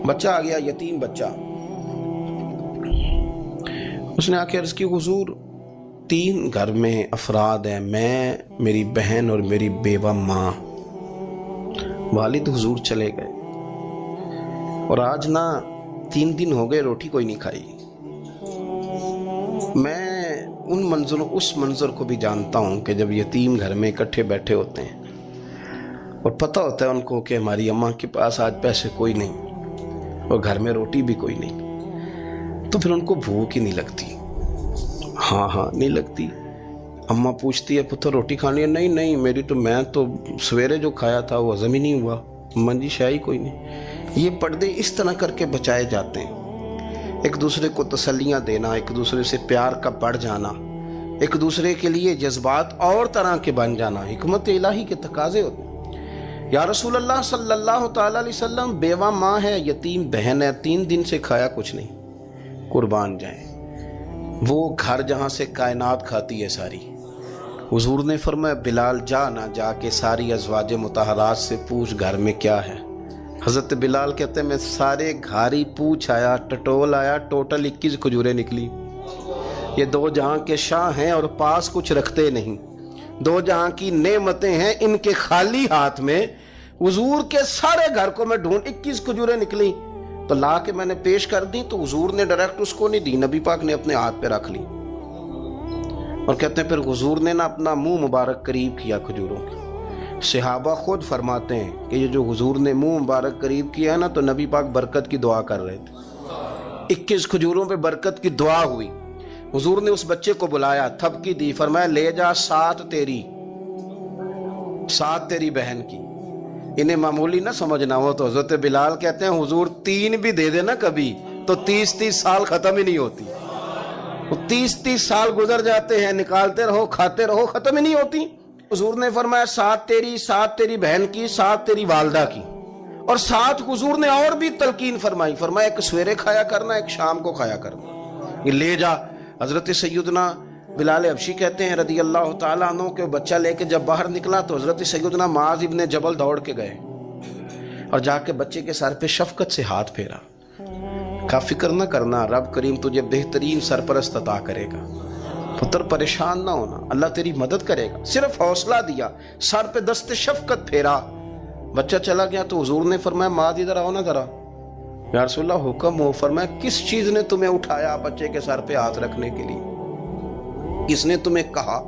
بچہ آ گیا، یتیم بچہ. اس نے آ کے عرض کی حضور 3 گھر میں افراد ہیں، میں، میری بہن اور میری بیوہ ماں. والد حضور چلے گئے اور آج نہ 3 دن ہو گئے روٹی کوئی نہیں کھائی. میں اس منظر کو بھی جانتا ہوں کہ جب یتیم گھر میں اکٹھے بیٹھے ہوتے ہیں اور پتہ ہوتا ہے ان کو کہ ہماری اماں کے پاس آج پیسے کوئی نہیں اور گھر میں روٹی بھی کوئی نہیں، تو پھر ان کو بھوک ہی نہیں لگتی. ہاں نہیں لگتی. اماں پوچھتی ہے پتر روٹی کھانی ہے؟ نہیں میں تو سویرے جو کھایا تھا وہ ہضم ہی نہیں ہوا. اماں جی شاہی کوئی نہیں. یہ پردے اس طرح کر کے بچائے جاتے ہیں. ایک دوسرے کو تسلیاں دینا، ایک دوسرے سے پیار کا بڑھ جانا، ایک دوسرے کے لیے جذبات اور طرح کے بن جانا حکمت الہی کے تقاضے ہوتے ہیں. یا رسول اللہ صلی اللہ تعالی علیہ وسلم بیوہ ماں ہے، یتیم بہن ہے، 3 دن سے کھایا کچھ نہیں. قربان جائیں وہ گھر جہاں سے کائنات کھاتی ہے ساری. حضور نے فرمایا بلال جا کے ساری ازواج مطہرات سے پوچھ گھر میں کیا ہے. حضرت بلال کہتے ہیں میں سارے گھاری پوچھ آیا، ٹٹول آیا، ٹوٹل 21 کھجوریں نکلی. یہ 2 جہاں کے شاہ ہیں اور پاس کچھ رکھتے نہیں. 2 جہاں کی نعمتیں ہیں، ان کے خالی ہاتھ میں حضور کے سارے گھر کو میں ڈھونڈ 21 کھجوریں نکلی تو لا کے میں نے پیش کر دی، تو حضور نے ڈائریکٹ اس کو نہیں دی، نبی پاک نے اپنے ہاتھ پہ رکھ لی. اور کہتے ہیں پھر حضور نے نا اپنا منہ مبارک قریب کیا کھجوروں کے. صحابہ خود فرماتے ہیں کہ یہ جو حضور نے منہ مبارک قریب کیا ہے نا تو نبی پاک برکت کی دعا کر رہے تھے. 21 کھجوروں پہ برکت کی دعا ہوئی. حضور نے اس بچے کو بلایا، تھپکی دی، فرمایا لے جا 7 تیری 7 تیری بہن کی. انہیں معمولی نہ سمجھنا ہو تو حضرت بلال کہتے ہیں حضور 3 بھی دے دینا کبھی تو 30 سال ختم ہی نہیں ہوتی. 30 سال گزر جاتے ہیں، نکالتے رہو کھاتے رہو، ختم ہی نہیں ہوتی. حضور نے فرمایا 7 تیری، 7 تیری بہن کی، 7 تیری والدہ کی. اور 7 حضور نے اور بھی تلقین فرمایا ایک سویرے کھایا کرنا، ایک شام کو کھایا کرنا. یہ لے جا. حضرت سیدنا بلال حبشی کہتے ہیں رضی اللہ تعالیٰ عنہ کہ بچہ لے کے جب باہر نکلا تو حضرت سیدنا معاذ ابن جبل دوڑ کے گئے اور جا کے بچے کے سر پہ شفقت سے ہاتھ پھیرا. کا فکر نہ کرنا، رب کریم تجھے بہترین سرپرست عطا کرے گا. پتر پریشان نہ ہونا، اللہ تیری مدد کرے گا. صرف حوصلہ دیا، سر پہ دست شفقت پھیرا. بچہ چلا گیا تو حضور نے فرمایا معاذ ادھر آؤ نا ذرا. یا رسول اللہ حکم ہو. فرمایا کس چیز نے تمہیں اٹھایا بچے کے سر پہ ہاتھ رکھنے کے لیے؟ کس نے تمہیں کہا؟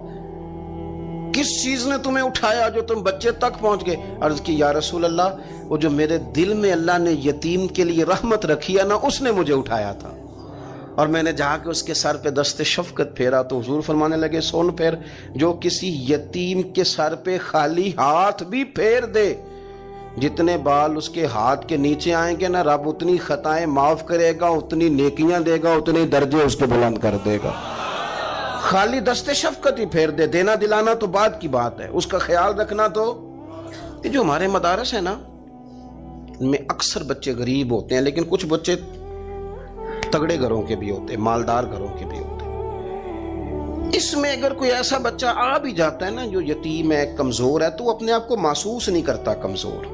کس چیز نے تمہیں اٹھایا جو تم بچے تک پہنچ گئے؟ عرض کی یا رسول اللہ وہ جو میرے دل میں اللہ نے یتیم کے لیے رحمت رکھی ہے نا، اس نے مجھے اٹھایا تھا اور میں نے جا کے اس کے سر پہ دست شفقت پھیرا. تو حضور فرمانے لگے سن پھر، جو کسی یتیم کے سر پہ خالی ہاتھ بھی پھیر دے، جتنے بال اس کے ہاتھ کے نیچے آئیں گے نا رب اتنی خطائیں معاف کرے گا، اتنی نیکیاں دے گا، اتنے درجے اس کو بلند کر دے گا. خالی دست شفقت ہی پھیر دے. دینا دلانا تو بعد کی بات ہے، اس کا خیال رکھنا. تو یہ جو ہمارے مدارس ہیں نا ان میں اکثر بچے غریب ہوتے ہیں، لیکن کچھ بچے تگڑے گھروں کے بھی ہوتے ہیں، مالدار گھروں کے بھی ہوتے ہیں. اس میں اگر کوئی ایسا بچہ آ بھی جاتا ہے نا جو یتیم ہے، کمزور ہے، تو وہ اپنے آپ کو محسوس نہیں کرتا کمزور،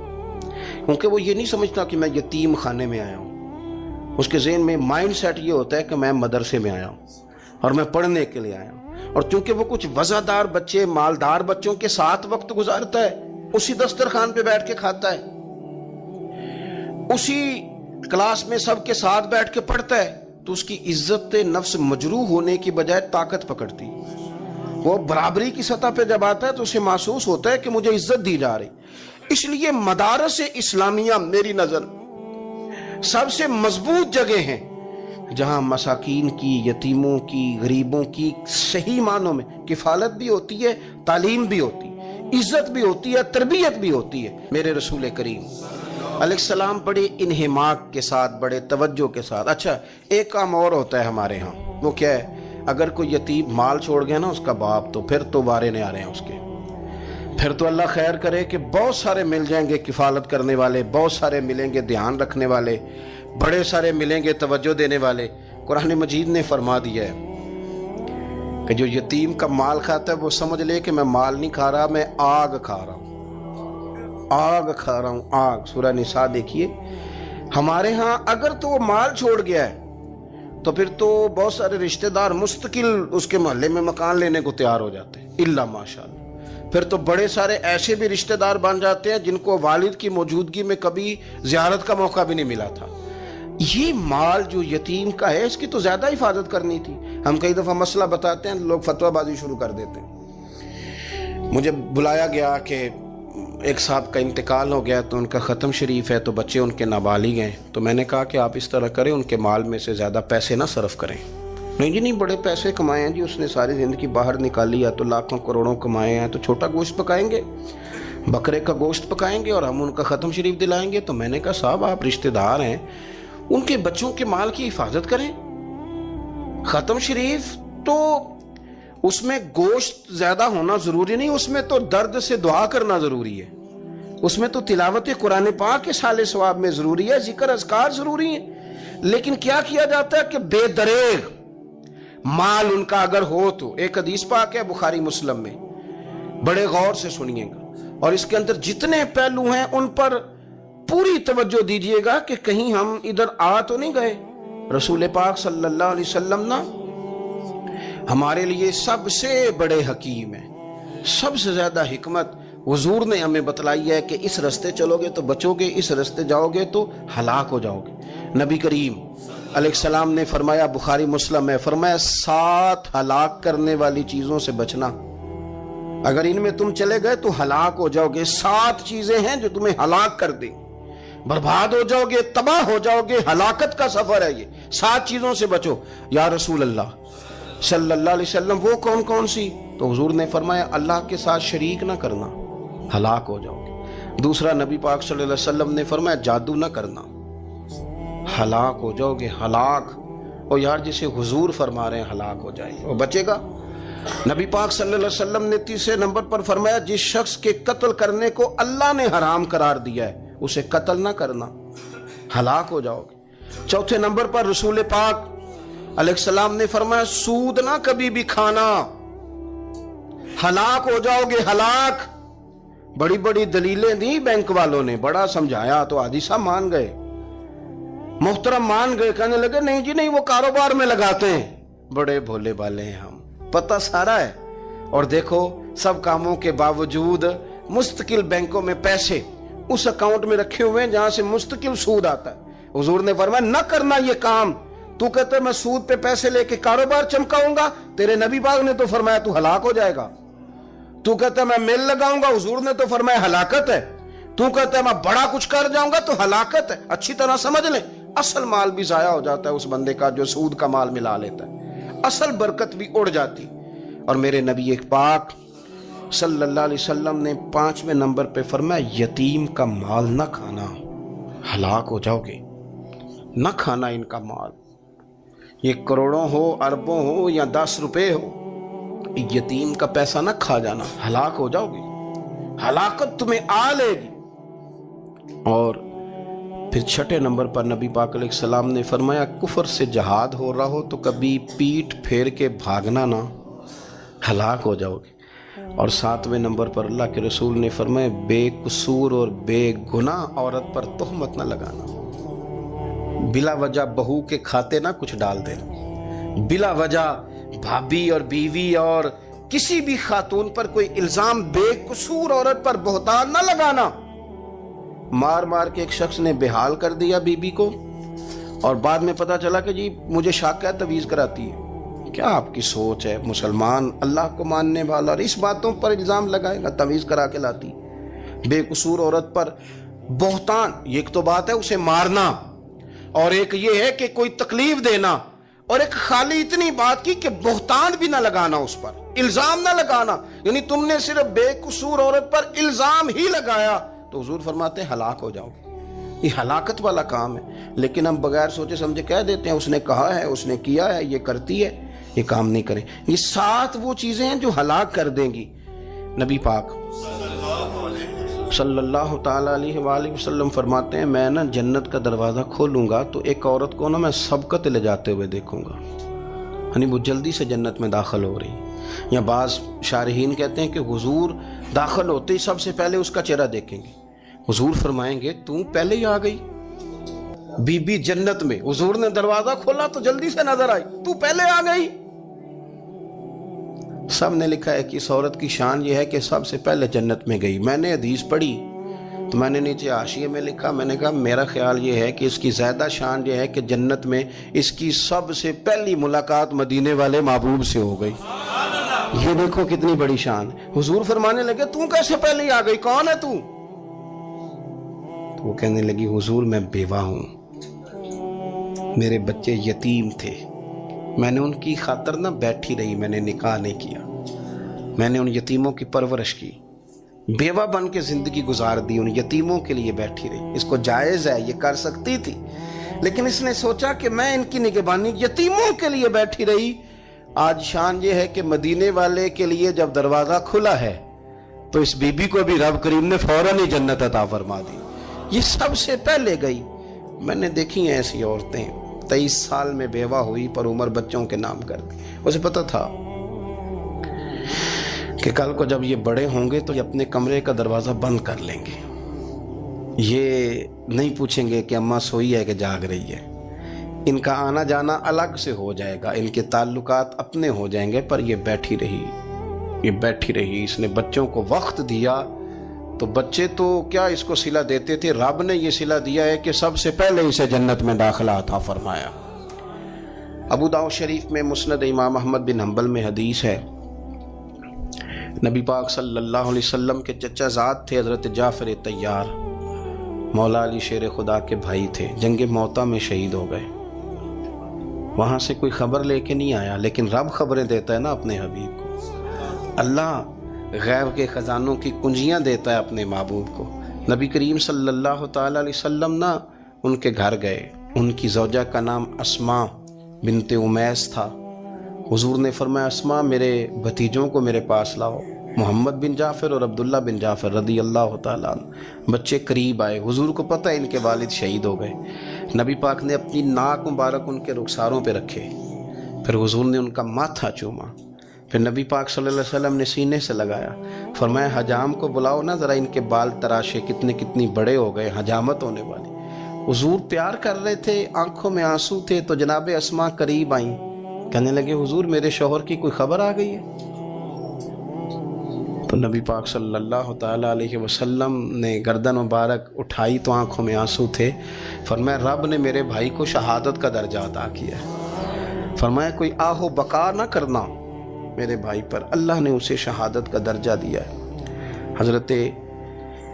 کیونکہ وہ یہ نہیں سمجھتا کہ میں یتیم خانے میں آیا ہوں. اس کے ذہن میں مائنڈ سیٹ یہ ہوتا ہے کہ میں مدرسے میں آیا ہوں اور میں پڑھنے کے لیے آیا ہوں. اور چونکہ وہ کچھ وزادار بچے، مالدار بچوں کے ساتھ وقت گزارتا ہے، اسی دسترخوان پہ بیٹھ کے کھاتا ہے، اسی کلاس میں سب کے ساتھ بیٹھ کے پڑھتا ہے، تو اس کی عزت نفس مجروح ہونے کی بجائے طاقت پکڑتی. وہ برابری کی سطح پہ جب آتا ہے تو اسے محسوس ہوتا ہے کہ مجھے عزت دی جا رہی. اس لیے مدارس اسلامیہ میری نظر سب سے مضبوط جگہ ہیں جہاں مساکین کی، یتیموں کی، غریبوں کی صحیح معنوں میں کفالت بھی ہوتی ہے، تعلیم بھی ہوتی ہے، عزت بھی ہوتی ہے، تربیت بھی ہوتی ہے. میرے رسول کریم علیہ السلام بڑے انہماک کے ساتھ، بڑے توجہ کے ساتھ. اچھا ایک کام اور ہوتا ہے ہمارے ہاں، وہ کیا ہے؟ اگر کوئی یتیم مال چھوڑ گیا نا اس کا باپ، تو پھر تو بارے نہیں آ رہے ہیں اس کے. پھر تو اللہ خیر کرے کہ بہت سارے مل جائیں گے کفالت کرنے والے، بہت سارے ملیں گے دھیان رکھنے والے، بڑے سارے ملیں گے توجہ دینے والے. قرآن مجید نے فرما دیا ہے کہ جو یتیم کا مال کھاتا ہے وہ سمجھ لے کہ میں مال نہیں کھا رہا، میں آگ کھا رہا ہوں، آگ کھا رہا ہوں، آگ. سورہ نساء دیکھیے ہمارے ہاں اگر تو وہ مال چھوڑ گیا ہے تو پھر تو بہت سارے رشتہ دار مستقل اس کے محلے میں مکان لینے کو تیار ہو جاتے ہیں، الا ماشاءاللہ۔ پھر تو بڑے سارے ایسے بھی رشتہ دار بن جاتے ہیں جن کو والد کی موجودگی میں کبھی زیارت کا موقع بھی نہیں ملا تھا۔ یہ مال جو یتیم کا ہے اس کی تو زیادہ حفاظت کرنی تھی۔ ہم کئی دفعہ مسئلہ بتاتے ہیں، لوگ فتویٰ بازی شروع کر دیتے ہیں۔ مجھے بلایا گیا کہ ایک صاحب کا انتقال ہو گیا تو ان کا ختم شریف ہے، تو بچے ان کے نابالغ ہیں، تو میں نے کہا کہ آپ اس طرح کریں، ان کے مال میں سے زیادہ پیسے نہ صرف کریں۔ نہیں جی نہیں، بڑے پیسے کمائے ہیں جی، اس نے ساری زندگی باہر نکالی ہے تو لاکھوں کروڑوں کمائے ہیں، تو چھوٹا گوشت پکائیں گے، بکرے کا گوشت پکائیں گے اور ہم ان کا ختم شریف دلائیں گے۔ تو میں نے کہا صاحب آپ رشتہ دار ہیں، ان کے بچوں کے مال کی حفاظت کریں۔ ختم شریف تو اس میں گوشت زیادہ ہونا ضروری نہیں، اس میں تو درد سے دعا کرنا ضروری ہے، اس میں تو تلاوت قرآن پاک کے سال ثواب میں ضروری ہے، ذکر اذکار ضروری ہے۔ لیکن کیا کیا جاتا ہے کہ بے دریغ مال ان کا اگر ہو تو، ایک حدیث پاک ہے بخاری مسلم میں، بڑے غور سے سنیے گا اور اس کے اندر جتنے پہلو ہیں ان پر پوری توجہ دیجئے گا کہ کہیں ہم ادھر آ تو نہیں گئے۔ رسول پاک صلی اللہ علیہ وسلم نا ہمارے لیے سب سے بڑے حکیم ہیں، سب سے زیادہ حکمت حضور نے ہمیں بتلائی ہے کہ اس رستے چلو گے تو بچو گے، اس رستے جاؤ گے تو ہلاک ہو جاؤ گے۔ نبی کریم علیہ السلام نے فرمایا، بخاری مسلم ہے، فرمایا 7 ہلاک کرنے والی چیزوں سے بچنا، اگر ان میں تم چلے گئے تو ہلاک ہو جاؤ گے۔ 7 چیزیں ہیں جو تمہیں ہلاک کر دیں، برباد ہو جاؤ گے، تباہ ہو جاؤ گے، ہلاکت کا سفر ہے یہ، 7 چیزوں سے بچو۔ یا رسول اللہ صلی اللہ علیہ وسلم وہ کون کون سی؟ تو حضور نے فرمایا اللہ کے ساتھ شریک نہ کرنا، ہلاک ہو جاؤ گے۔ دوسرا نبی پاک صلی اللہ علیہ وسلم نے فرمایا جادو نہ کرنا، ہلاک ہو جاؤ گے، ہلاک۔ اور یار جسے حضور فرما رہے ہیں ہلاک ہو جائے وہ بچے گا؟ نبی پاک صلی اللہ علیہ وسلم نے تیسرے نمبر پر فرمایا جس شخص کے قتل کرنے کو اللہ نے حرام قرار دیا ہے اسے قتل نہ کرنا، ہلاک ہو جاؤ گے۔ چوتھے نمبر پر رسول پاک علیہ السلام نے فرمایا سود نہ کبھی بھی کھانا، ہلاک ہو جاؤ گے، ہلاک۔ بڑی بڑی دلیلیں دی بینک والوں نے، بڑا سمجھایا تو حاجی صاحب مان گئے، محترم مان گئے، کہنے لگے نہیں جی نہیں وہ کاروبار میں لگاتے ہیں۔ بڑے بھولے بالے ہیں ہم، پتہ سارا ہے۔ اور دیکھو سب کاموں کے باوجود مستقل بینکوں میں پیسے اس اکاؤنٹ میں رکھے ہوئے ہیں جہاں سے مستقل سود آتا ہے۔ حضور نے فرمایا نہ کرنا یہ کام۔ تو کہتا ہے میں سود پہ پیسے لے کے کاروبار چمکاؤں گا، تیرے نبی پاک نے تو فرمایا تو ہلاک ہو جائے گا۔ تو کہتا ہے میں میل لگاؤں گا، حضور نے تو فرمایا ہلاکت ہے۔ تو کہتا ہے میں بڑا کچھ کر جاؤں گا تو ہلاکت ہے۔ اچھی طرح سمجھ لیں، اصل مال بھی ضائع ہو جاتا ہے اس بندے کا جو سود کا مال ملا لیتا ہے، اصل برکت بھی اڑ جاتی۔ اور میرے نبی پاک صلی اللہ علیہ وسلم نے 5ویں نمبر پہ فرمایا یتیم کا مال نہ کھانا، ہلاک ہو جاؤ گے۔ نہ کھانا ان کا مال، یہ کروڑوں ہو، اربوں ہو یا 10 روپے ہو، یتیم کا پیسہ نہ کھا جانا، ہلاک ہو جاؤ گے، ہلاکت تمہیں آ لے گی۔ اور پھر 6 نمبر پر نبی پاک علیہ السلام نے فرمایا کفر سے جہاد ہو رہا ہو تو کبھی پیٹ پھیر کے بھاگنا نہ، ہلاک ہو جاؤ گے۔ اور 7ویں نمبر پر اللہ کے رسول نے فرمایا بے قصور اور بے گناہ عورت پر تہمت نہ لگانا، بلا وجہ بہو کے کھاتے نہ کچھ ڈال دینا، بلا وجہ بھابھی اور بیوی اور کسی بھی خاتون پر کوئی الزام بے قصور عورت پر بہتان نہ لگانا۔ مار مار کے ایک شخص نے بحال کر دیا بیوی کو اور بعد میں پتا چلا کہ جی مجھے شاک ہے تویز کراتی ہے۔ کیا آپ کی سوچ ہے؟ مسلمان اللہ کو ماننے والا اور اس باتوں پر الزام لگائے گا تویز کرا کے لاتی؟ بے قصور عورت پر بہتان، یہ ایک تو بات ہے اسے مارنا، اور ایک یہ ہے کہ کوئی تکلیف دینا، اور ایک خالی اتنی بات کی کہ بہتان بھی نہ لگانا، اس پر الزام نہ لگانا، یعنی تم نے صرف بے قصور عورت پر الزام ہی لگایا تو حضور فرماتے ہیں ہلاک ہو جاؤ گے۔ یہ ہلاکت والا کام ہے، لیکن ہم بغیر سوچے سمجھے کہہ دیتے ہیں اس نے کہا ہے، اس نے کیا ہے، یہ کرتی ہے، یہ کام نہیں کریں۔ یہ 7 وہ چیزیں ہیں جو ہلاک کر دیں گی۔ نبی پاک صلی اللہ تعالیٰ علیہ وآلہ وسلم فرماتے ہیں میں نا جنت کا دروازہ کھولوں گا تو ایک عورت کو نا میں سبقت لے جاتے ہوئے دیکھوں گا، یعنی وہ جلدی سے جنت میں داخل ہو رہی۔ یا بعض شارحین کہتے ہیں کہ حضور داخل ہوتے ہی سب سے پہلے اس کا چہرہ دیکھیں گے، حضور فرمائیں گے تو پہلے ہی آ گئی، بی بی جنت میں، حضور نے دروازہ کھولا تو جلدی سے نظر آئی، تو پہلے آ گئی۔ سب نے لکھا ہے کہ اس عورت کی شان یہ ہے کہ سب سے پہلے جنت میں گئی۔ میں نے حدیث پڑھی تو میں نے نیچے حاشیے میں لکھا، میں نے کہا میرا خیال یہ ہے کہ اس کی زیادہ شان یہ ہے کہ جنت میں اس کی سب سے پہلی ملاقات مدینے والے محبوب سے ہو گئی۔ یہ دیکھو کتنی بڑی شان۔ حضور فرمانے لگے تو کیسے پہلے آ گئی، کون ہے تو وہ کہنے لگی حضور میں بیوہ ہوں، میرے بچے یتیم تھے، میں نے ان کی خاطر نہ بیٹھی رہی، میں نے نکاح نہیں کیا، میں نے ان یتیموں کی پرورش کی، بیوہ بن کے زندگی گزار دی، ان یتیموں کے لیے بیٹھی رہی۔ اس کو جائز ہے، یہ کر سکتی تھی، لیکن اس نے سوچا کہ میں ان کی نگہبانی یتیموں کے لیے بیٹھی رہی۔ آج شان یہ ہے کہ مدینے والے کے لیے جب دروازہ کھلا ہے تو اس بی بی کو بھی رب کریم نے فوراً ہی جنت عطا فرما دی۔ یہ سب سے پہلے گئی۔ میں نے دیکھی ہیں ایسی عورتیں 23 سال میں بیوہ ہوئی پر عمر بچوں کے نام کر دی۔ اسے پتہ تھا کہ کل کو جب یہ بڑے ہوں گے تو یہ اپنے کمرے کا دروازہ بند کر لیں گے، یہ نہیں پوچھیں گے کہ اماں سوئی ہے کہ جاگ رہی ہے، ان کا آنا جانا الگ سے ہو جائے گا، ان کے تعلقات اپنے ہو جائیں گے، پر یہ بیٹھی رہی۔ اس نے بچوں کو وقت دیا تو بچے تو کیا اس کو صلہ دیتے تھے، رب نے یہ صلہ دیا ہے کہ سب سے پہلے اسے جنت میں داخلہ عطا فرمایا۔ ابو داؤد شریف میں مسند امام احمد بن حنبل میں حدیث ہے، نبی پاک صلی اللہ علیہ وسلم کے چچا زاد تھے حضرت جعفر طیار، مولا علی شیر خدا کے بھائی تھے، جنگ موتا میں شہید ہو گئے۔ وہاں سے کوئی خبر لے کے نہیں آیا، لیکن رب خبریں دیتا ہے نا اپنے حبیب کو، اللہ غیب کے خزانوں کی کنجیاں دیتا ہے اپنے محبوب کو۔ نبی کریم صلی اللہ تعالی علیہ وسلم نا ان کے گھر گئے، ان کی زوجہ کا نام اسماء بنت امیس تھا۔ حضور نے فرمایا اسماء میرے بھتیجوں کو میرے پاس لاؤ، محمد بن جعفر اور عبداللہ بن جعفر رضی اللہ تعالیٰ عنہ۔ بچے قریب آئے، حضور کو پتہ ہے ان کے والد شہید ہو گئے۔ نبی پاک نے اپنی ناک مبارک ان کے رخساروں پہ رکھے، پھر حضور نے ان کا ماتھا چوما، پھر نبی پاک صلی اللہ علیہ وسلم نے سینے سے لگایا، فرمایا حجام کو بلاؤ نا ذرا، ان کے بال تراشے کتنی بڑے ہو گئے، حجامت ہونے والی۔ حضور پیار کر رہے تھے، آنکھوں میں آنسو تھے، تو جناب اسماء قریب آئیں، کہنے لگے حضور میرے شوہر کی کوئی خبر آ گئی ہے؟ تو نبی پاک صلی اللہ تعالیٰ علیہ وسلم نے گردن مبارک اٹھائی تو آنکھوں میں آنسو تھے، فرمایا رب نے میرے بھائی کو شہادت کا درجہ عطا کیا ہے، فرمایا کوئی آہو بقا نہ کرنا میرے بھائی پر، اللہ نے اسے شہادت کا درجہ دیا ہے۔ حضرت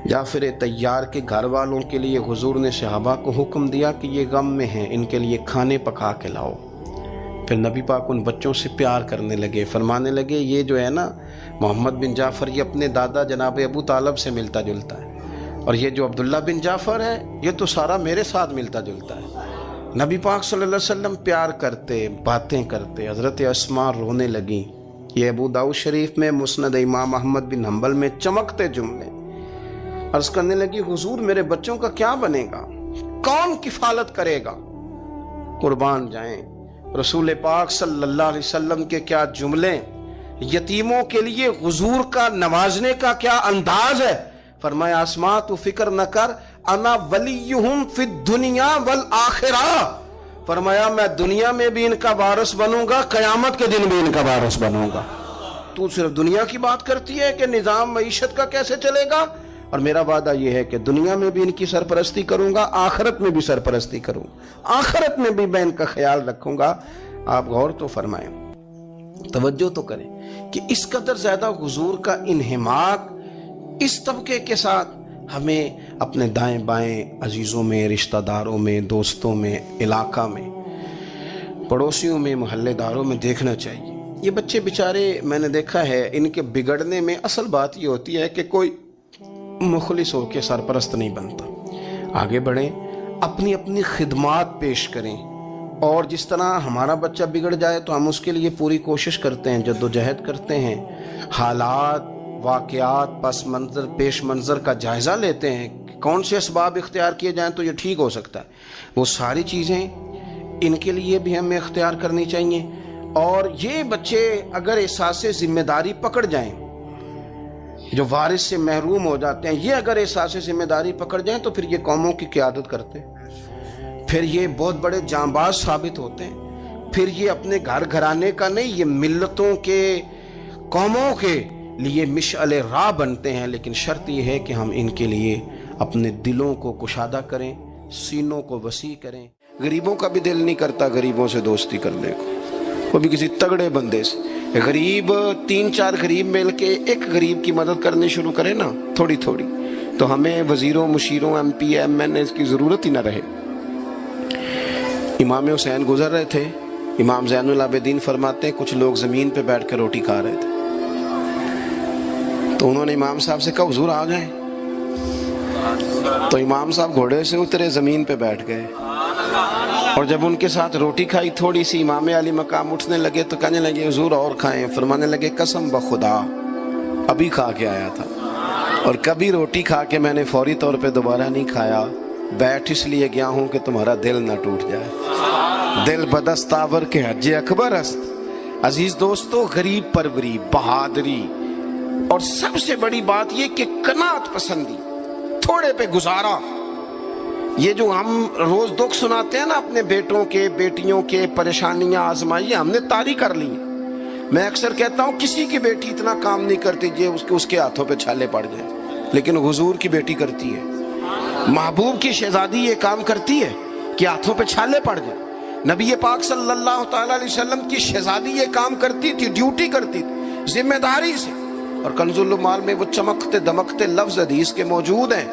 جعفر طیار کے گھر والوں کے لیے حضور نے صحابہ کو حکم دیا کہ یہ غم میں ہیں، ان کے لیے کھانے پکا کے لاؤ۔ پھر نبی پاک ان بچوں سے پیار کرنے لگے، فرمانے لگے یہ جو ہے نا محمد بن جعفر یہ اپنے دادا جناب ابو طالب سے ملتا جلتا ہے، اور یہ جو عبداللہ بن جعفر ہے یہ تو سارا میرے ساتھ ملتا جلتا ہے۔ نبی پاک صلی اللہ علیہ وسلم پیار کرتے، باتیں کرتے، حضرت اسماء رونے لگیں۔ یہ ابو داؤد شریف میں مسند امام احمد بن حنبل میں چمکتے جملے۔ عرض کرنے لگی حضور میرے بچوں کا کیا بنے گا، کون کفالت کرے گا؟ قربان جائیں رسول پاک صلی اللہ علیہ وسلم کے کیا جملے، یتیموں کے لیے حضور کا نوازنے کا کیا انداز ہے۔ فرمایا اسماء تو فکر نہ کر، انا ولیہم فی الدنیا والآخرہ، فرمایا میں دنیا میں بھی ان کا وارث بنوں گا، قیامت کے دن بھی ان کا وارث بنوں گا۔ تو صرف دنیا کی بات کرتی ہے کہ نظام معیشت کا کیسے چلے گا، اور میرا وعدہ یہ ہے کہ دنیا میں بھی ان کی سرپرستی کروں گا، آخرت میں بھی سرپرستی کروں، آخرت میں بھی میں ان کا خیال رکھوں گا۔ آپ غور تو فرمائیں، توجہ تو کریں کہ اس قدر زیادہ حضور کا انہماک اس طبقے کے ساتھ ہمیں اپنے دائیں بائیں عزیزوں میں، رشتہ داروں میں، دوستوں میں، علاقہ میں، پڑوسیوں میں، محلے داروں میں دیکھنا چاہیے۔ یہ بچے بیچارے میں نے دیکھا ہے، ان کے بگڑنے میں اصل بات یہ ہوتی ہے کہ کوئی مخلص ہو کے سرپرست نہیں بنتا۔ آگے بڑھیں، اپنی اپنی خدمات پیش کریں، اور جس طرح ہمارا بچہ بگڑ جائے تو ہم اس کے لیے پوری کوشش کرتے ہیں، جدوجہد کرتے ہیں، حالات، واقعات، پس منظر، پیش منظر کا جائزہ لیتے ہیں کہ کون سے اسباب اختیار کیے جائیں تو یہ ٹھیک ہو سکتا ہے۔ وہ ساری چیزیں ان کے لیے بھی ہمیں اختیار کرنی چاہیے۔ اور یہ بچے اگر احساس ذمہ داری پکڑ جائیں، جو وارث سے محروم ہو جاتے ہیں، یہ اگر احساس ذمہ داری پکڑ جائیں تو پھر یہ قوموں کی قیادت کرتے ہیں، پھر یہ بہت بڑے جانباز ثابت ہوتے ہیں، پھر یہ اپنے گھر گھرانے کا نہیں، یہ ملتوں کے، قوموں کے لیے مشعل راہ بنتے ہیں۔ لیکن شرط یہ ہے کہ ہم ان کے لیے اپنے دلوں کو کشادہ کریں، سینوں کو وسیع کریں۔ غریبوں کا بھی دل نہیں کرتا غریبوں سے دوستی کرنے کو، وہ بھی کسی تگڑے بندے سے۔ غریب 3-4 غریب مل کے ایک غریب کی مدد کرنے شروع کرے نا تھوڑی تھوڑی، تو ہمیں وزیروں، مشیروں، ایم پی، ایم این اے کی ضرورت ہی نہ رہے۔ امام حسین گزر رہے تھے، امام زین العابدین فرماتے ہیں کچھ لوگ زمین پہ بیٹھ کے روٹی کھا رہے تھے، تو انہوں نے امام صاحب سے کہا حضور آ جائیں، تو امام صاحب گھوڑے سے اترے، زمین پہ بیٹھ گئے، اور جب ان کے ساتھ روٹی کھائی تھوڑی سی، امام علی مقام اٹھنے لگے تو کہنے لگے حضور اور کھائیں، فرمانے لگے قسم بخدا ابھی کھا کے آیا تھا، اور کبھی روٹی کھا کے میں نے فوری طور پہ دوبارہ نہیں کھایا، بیٹھ اس لیے گیا ہوں کہ تمہارا دل نہ ٹوٹ جائے، دل بدستاور کے حج اکبر است۔ عزیز دوستو، غریب پروری، بہادری، اور سب سے بڑی بات یہ کہ قناعت پسندی، تھوڑے پہ گزارا۔ یہ جو ہم روز دکھ سناتے ہیں نا اپنے بیٹوں کے، بیٹیوں کے، پریشانیاں، آزمائیاں ہم نے طاری کر لی ہیں۔ میں اکثر کہتا ہوں کسی کی بیٹی اتنا کام نہیں کرتی اس کے ہاتھوں پہ چھالے پڑ جائیں، لیکن حضور کی بیٹی کرتی ہے، محبوب کی شہزادی یہ کام کرتی ہے کہ ہاتھوں پہ چھالے پڑ جائیں۔ نبی پاک صلی اللہ تعالی علیہ وسلم کی شہزادی یہ کام کرتی تھی، ڈیوٹی کرتی تھی ذمہ داری سے۔ اور کنز العمال میں وہ چمکتے دمکتے لفظ حدیث کے موجود ہیں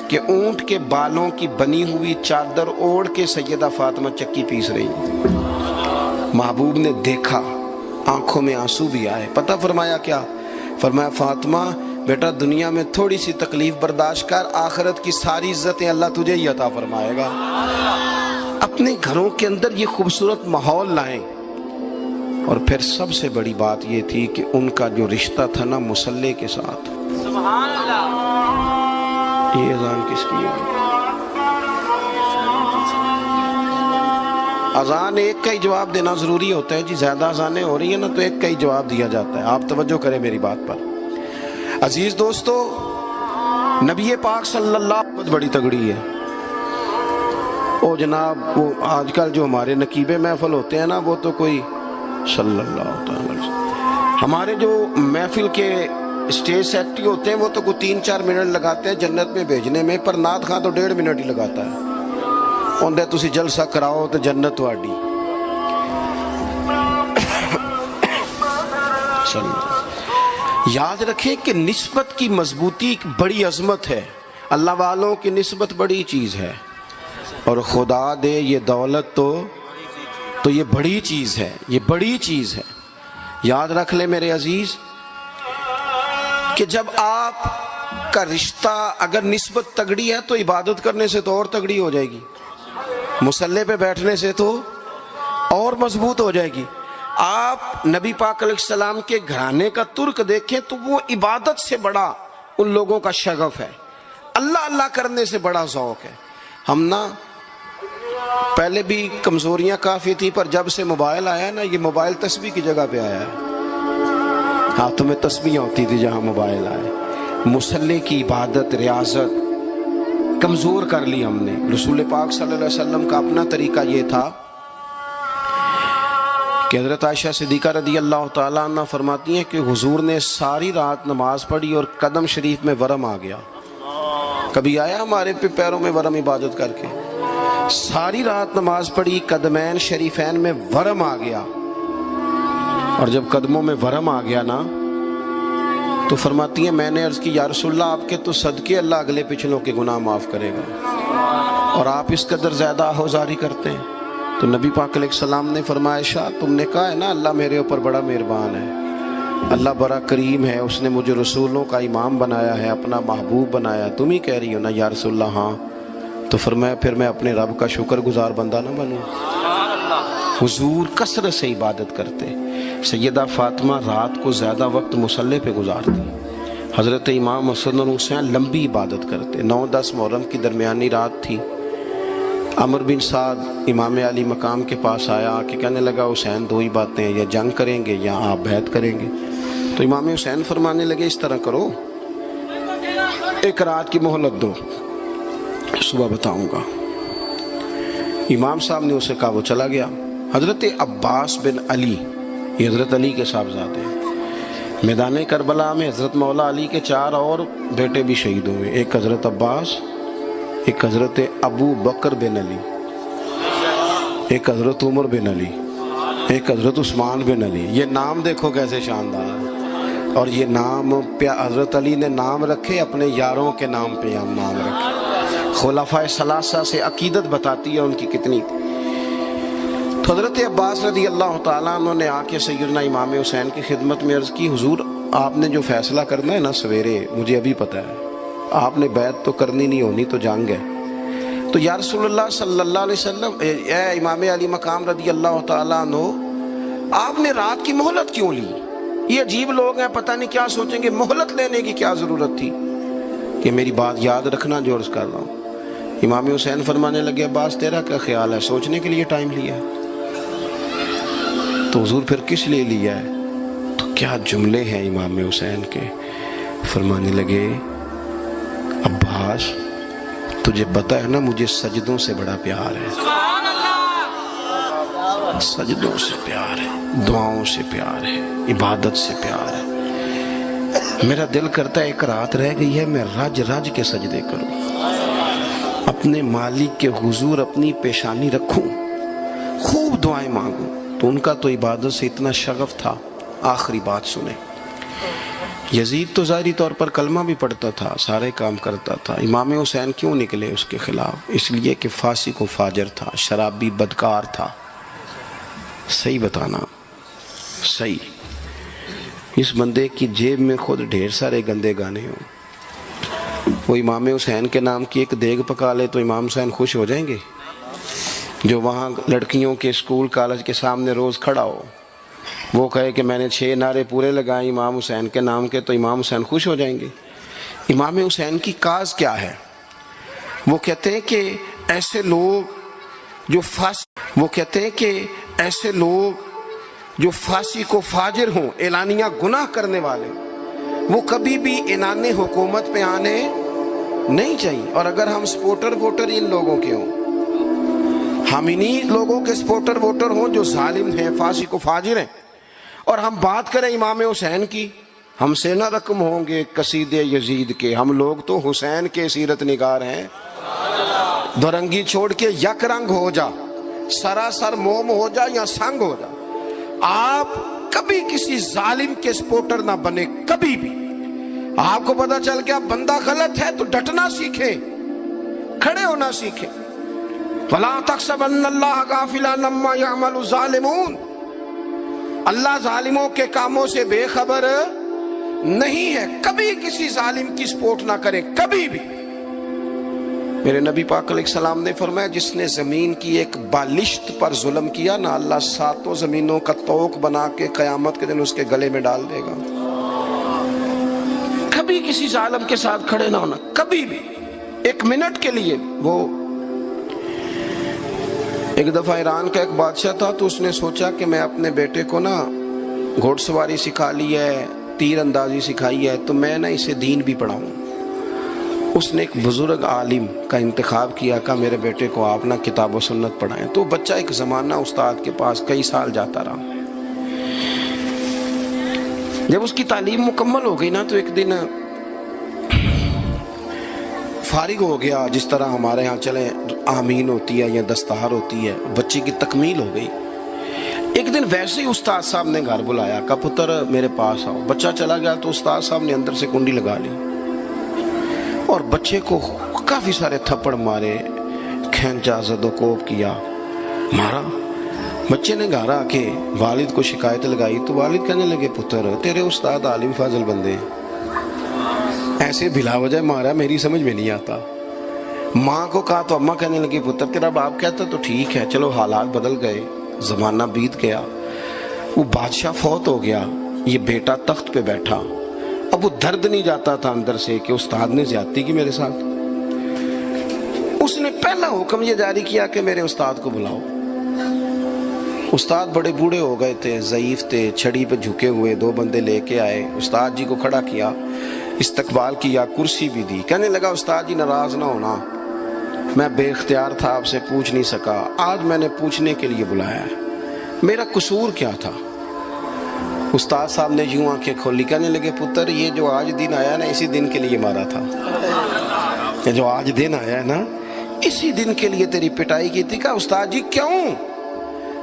کہ اونٹ کے بالوں کی بنی ہوئی چادر اوڑھ کے سیدہ فاطمہ چکی پیس رہی، محبوب نے دیکھا، آنکھوں میں آنسو بھی آئے۔ پتہ فرمایا کیا؟ فرمایا فاطمہ بیٹا دنیا میں تھوڑی سی تکلیف برداشت کر، آخرت کی ساری عزتیں اللہ تجھے ہی عطا فرمائے گا۔ اپنے گھروں کے اندر یہ خوبصورت ماحول لائیں۔ اور پھر سب سے بڑی بات یہ تھی کہ ان کا جو رشتہ تھا نا مصلی کے ساتھ۔ سبحان اللہ۔ یہ اذان کس کی ہے؟ اذان ایک کا ہی جواب دینا ضروری ہوتا ہے جی، زیادہ اذانیں ہو رہی ہیں نا تو ایک کا ہی جواب دیا جاتا ہے، آپ توجہ کریں میری بات پر۔ عزیز دوستو، نبی پاک صلی اللہ علیہ وسلم بڑی تگڑی ہے۔ او جناب وہ آج کل جو ہمارے نقیبے محفل ہوتے ہیں نا، وہ تو کوئی صلی اللہ علیہ وسلم، ہمارے جو محفل کے اسٹیج سیکٹری ہوتے ہیں وہ تو کوئی 3-4 منٹ لگاتے ہیں جنت میں بھیجنے میں، پر نعت خواں تو 1.5 منٹ ہی لگاتا ہے۔ اندر تسی جلسہ کراؤ تو جنت تہاڈی۔ یاد رکھیں کہ نسبت کی مضبوطی ایک بڑی عظمت ہے، اللہ والوں کی نسبت بڑی چیز ہے، اور خدا دے یہ دولت تو یہ بڑی چیز ہے، یہ بڑی چیز ہے۔ یاد رکھ لے میرے عزیز کہ جب آپ کا رشتہ اگر نسبت تگڑی ہے تو عبادت کرنے سے تو اور تگڑی ہو جائے گی، مصلی پہ بیٹھنے سے تو اور مضبوط ہو جائے گی۔ آپ نبی پاک علیہ السلام کے گھرانے کا ترک دیکھیں تو وہ عبادت سے بڑا ان لوگوں کا شغف ہے، اللہ اللہ کرنے سے بڑا ذوق ہے۔ ہم نا پہلے بھی کمزوریاں کافی تھی، پر جب سے موبائل آیا نا، یہ موبائل تسبیح کی جگہ پہ آیا ہے، ہاتھوں میں تسبیح ہوتی تھی جہاں موبائل آئے۔ مصلی کی عبادت، ریاضت کمزور کر لی ہم نے۔ رسول پاک صلی اللہ علیہ وسلم کا اپنا طریقہ یہ تھا کہ حضرت عائشہ صدیقہ رضی اللہ تعالیٰ عنہ فرماتی ہیں کہ حضور نے ساری رات نماز پڑھی اور قدم شریف میں ورم آ گیا۔ کبھی آیا ہمارے پیروں میں ورم عبادت کر کے؟ ساری رات نماز پڑھی، قدمین شریفین میں ورم آ گیا، اور جب قدموں میں ورم آ گیا نا تو فرماتی ہیں میں نے عرض کی یا رسول اللہ آپ کے تو صدقے اللہ اگلے پچھلوں کے گناہ معاف کرے گا، اور آپ اس قدر زیادہ آہوزاری کرتے ہیں۔ تو نبی پاک علیہ السلام نے فرمایا عائشہ تم نے کہا ہے نا اللہ میرے اوپر بڑا مہربان ہے، اللہ بڑا کریم ہے، اس نے مجھے رسولوں کا امام بنایا ہے، اپنا محبوب بنایا، تم ہی کہہ رہی ہو نا یا رسول اللہ؟ ہاں۔ تو فرمایا پھر میں اپنے رب کا شکر گزار بندہ نہ بنوں؟ حضور کثرت سے عبادت کرتے، سیدہ فاطمہ رات کو زیادہ وقت مصلی پہ گزارتی، حضرت امام حسن اور حسین لمبی عبادت کرتے۔ 9-10 محرم کی درمیانی رات تھی، عمر بن سعد امام علی مقام کے پاس آیا، آ کے کہنے لگا حسین 2 ہی باتیں ہیں، یا جنگ کریں گے یا آپ بیعت کریں گے۔ تو امام حسین فرمانے لگے اس طرح کرو، ایک رات کی مہلت دو، صبح بتاؤں گا۔ امام صاحب نے اسے کہا، وہ چلا گیا۔ حضرت عباس بن علی، یہ حضرت علی کے صاحبزادے ہیں، میدان کربلا میں حضرت مولا علی کے 4 اور بیٹے بھی شہید ہوئے، ایک حضرت عباس، ایک حضرت ابو بکر بن علی، ایک حضرت عمر بن علی، ایک حضرت عثمان بن علی۔ یہ نام دیکھو کیسے شاندار ہے، اور یہ نام حضرت علی نے نام رکھے اپنے یاروں کے نام پہ، ہم نام رکھے۔ خلفائے ثلاثہ سے عقیدت بتاتی ہے ان کی کتنی تھی۔ تو حضرت عباس رضی اللہ تعالیٰ عنہ نے آ کے سیدنا امام حسین کی خدمت میں عرض کی، حضور آپ نے جو فیصلہ کرنا ہے نا سویرے، مجھے ابھی پتہ ہے، آپ نے بیعت تو کرنی نہیں، ہونی تو جنگ ہے۔ تو یا رسول اللہ صلی اللہ علیہ وسلم، اے امام علی مقام رضی اللہ تعالیٰ عنہ، آپ نے رات کی مہلت کیوں لی؟ یہ عجیب لوگ ہیں، پتہ نہیں کیا سوچیں گے، مہلت لینے کی کیا ضرورت تھی؟ کہ میری بات یاد رکھنا جو عرض کر رہا ہوں۔ امام حسین فرمانے لگے، عباس تیرا کیا خیال ہے، سوچنے کے لیے ٹائم لیا ہے تو حضور پھر کس لیے لیا ہے؟ تو کیا جملے ہیں امام حسین کے۔ فرمانے لگے، عباس تجھے پتہ ہے نا مجھے سجدوں سے بڑا پیار ہے، سجدوں سے پیار ہے، دعاؤں سے پیار ہے، عبادت سے پیار ہے۔ میرا دل کرتا ہے ایک رات رہ گئی ہے میں رج رج کے سجدے کروں، اپنے مالک کے حضور اپنی پیشانی رکھوں، خوب دعائیں مانگوں۔ تو ان کا تو عبادت سے اتنا شغف تھا۔ آخری بات سنیں، یزید تو ظاہری طور پر کلمہ بھی پڑھتا تھا، سارے کام کرتا تھا، امام حسین کیوں نکلے اس کے خلاف؟ اس لیے کہ فاسق و فاجر تھا، شرابی بدکار تھا۔ صحیح بتانا، صحیح۔ اس بندے کی جیب میں خود ڈھیر سارے گندے گانے ہوں، وہ امام حسین کے نام کی ایک دیگ پکا لے تو امام حسین خوش ہو جائیں گے؟ جو وہاں لڑکیوں کے اسکول کالج کے سامنے روز کھڑا ہو، وہ کہے کہ میں نے 6 نعرے پورے لگائے امام حسین کے نام کے، تو امام حسین خوش ہو جائیں گے؟ امام حسین کی کاز کیا ہے؟ وہ کہتے ہیں کہ ایسے لوگ جو فاسق و فاجر ہوں، اعلانیہ گناہ کرنے والے، وہ کبھی بھی عنان حکومت پہ آنے نہیں چاہیے۔ اور اگر ہم سپورٹر ووٹر ان لوگوں کے ہوں، ہم انہی لوگوں کے سپورٹر ووٹر ہوں جو ظالم ہیں، فاسق و فاجر ہیں، اور ہم بات کریں امام حسین کی، ہم سے نہ رقم ہوں گے قصید یزید کے، ہم لوگ تو حسین کے سیرت نگار ہیں۔ دورنگی چھوڑ کے یک رنگ ہو جا، سراسر موم ہو جا یا سنگ ہو جا، آپ کبھی کسی ظالم کے سپورٹر نہ بنے، کبھی بھی۔ آپ کو پتا چل گیا بندہ غلط ہے تو ڈٹنا سیکھیں، کھڑے ہونا سیکھیں۔ وَلَا تَحْسَبَنَّ اللَّهَ غَافِلًا عَمَّا يَعْمَلُ الظَّالِمُونَ، اللہ ظالموں کے کاموں سے بے خبر نہیں ہے۔ کبھی کسی ظالم کی سپورٹ نہ کرے، کبھی بھی۔ میرے نبی پاک علیہ السلام نے فرمایا، جس نے زمین کی ایک بالشت پر ظلم کیا نا، اللہ 7 زمینوں کا طوق بنا کے قیامت کے دن اس کے گلے میں ڈال دے گا۔ کبھی کسی ظالم کے ساتھ کھڑے نہ ہونا، کبھی بھی، ایک منٹ کے لیے۔ وہ ایک دفعہ ایران کا ایک بادشاہ تھا، تو اس نے سوچا کہ میں اپنے بیٹے کو نا گھوڑ سواری سکھا لی ہے، تیر اندازی سکھائی ہے، تو میں نا اسے دین بھی پڑھاؤں۔ اس نے ایک بزرگ عالم کا انتخاب کیا، کہ میرے بیٹے کو آپ نا کتاب و سنت پڑھائیں۔ تو بچہ ایک زمانہ استاد کے پاس کئی سال جاتا رہا۔ جب اس کی تعلیم مکمل ہو گئی نا، تو ایک دن فارغ ہو گیا، جس طرح ہمارے ہاں چلیں آمین ہوتی ہے یا دستار ہوتی ہے، بچے کی تکمیل ہو گئی۔ ایک دن ویسے ہی استاد صاحب نے گھر بلایا، کہا پتر میرے پاس آؤ۔ بچہ چلا گیا تو استاد صاحب نے اندر سے کنڈی لگا لی اور بچے کو کافی سارے تھپڑ مارے، کھینچا، زد و کوب کیا، مارا۔ بچے نے گھر آ کے والد کو شکایت لگائی تو والد کہنے لگے، پتر تیرے استاد عالم فاضل بندے ہیں، ایسے بلا وجہ مارا، میری سمجھ میں نہیں آتا۔ ماں کو کہا تو اماں کہنے لگی، پتر تیرا باپ کہتا تو ٹھیک ہے، چلو حالات بدل گئے، زمانہ بیت گیا، وہ بادشاہ فوت ہو گیا، یہ بیٹا تخت پہ بیٹھا۔ اب وہ درد نہیں جاتا تھا اندر سے کہ استاد نے زیادتی کی میرے ساتھ۔ اس نے پہلا حکم یہ جاری کیا کہ میرے استاد کو بلاؤ۔ استاد بڑے بوڑھے ہو گئے تھے، ضعیف تھے، چھڑی پہ جھکے ہوئے، 2 بندے لے کے آئے، استاد جی کو کھڑا کیا، استقبال کیا، کرسی بھی دی۔ کہنے لگا، استاد جی ناراض نہ ہونا، میں بے اختیار تھا، آپ سے پوچھ نہیں سکا، آج میں نے پوچھنے کے لیے بلایا ہے، میرا قصور کیا تھا؟ استاد صاحب نے یوں آنکھیں کھولی، کہنے لگے پتر یہ جو آج دن آیا نا اسی دن کے لیے مارا تھا، یہ جو آج دن آیا ہے نا اسی دن کے لیے تیری پٹائی کی تھی۔ کہا استاد جی کیوں؟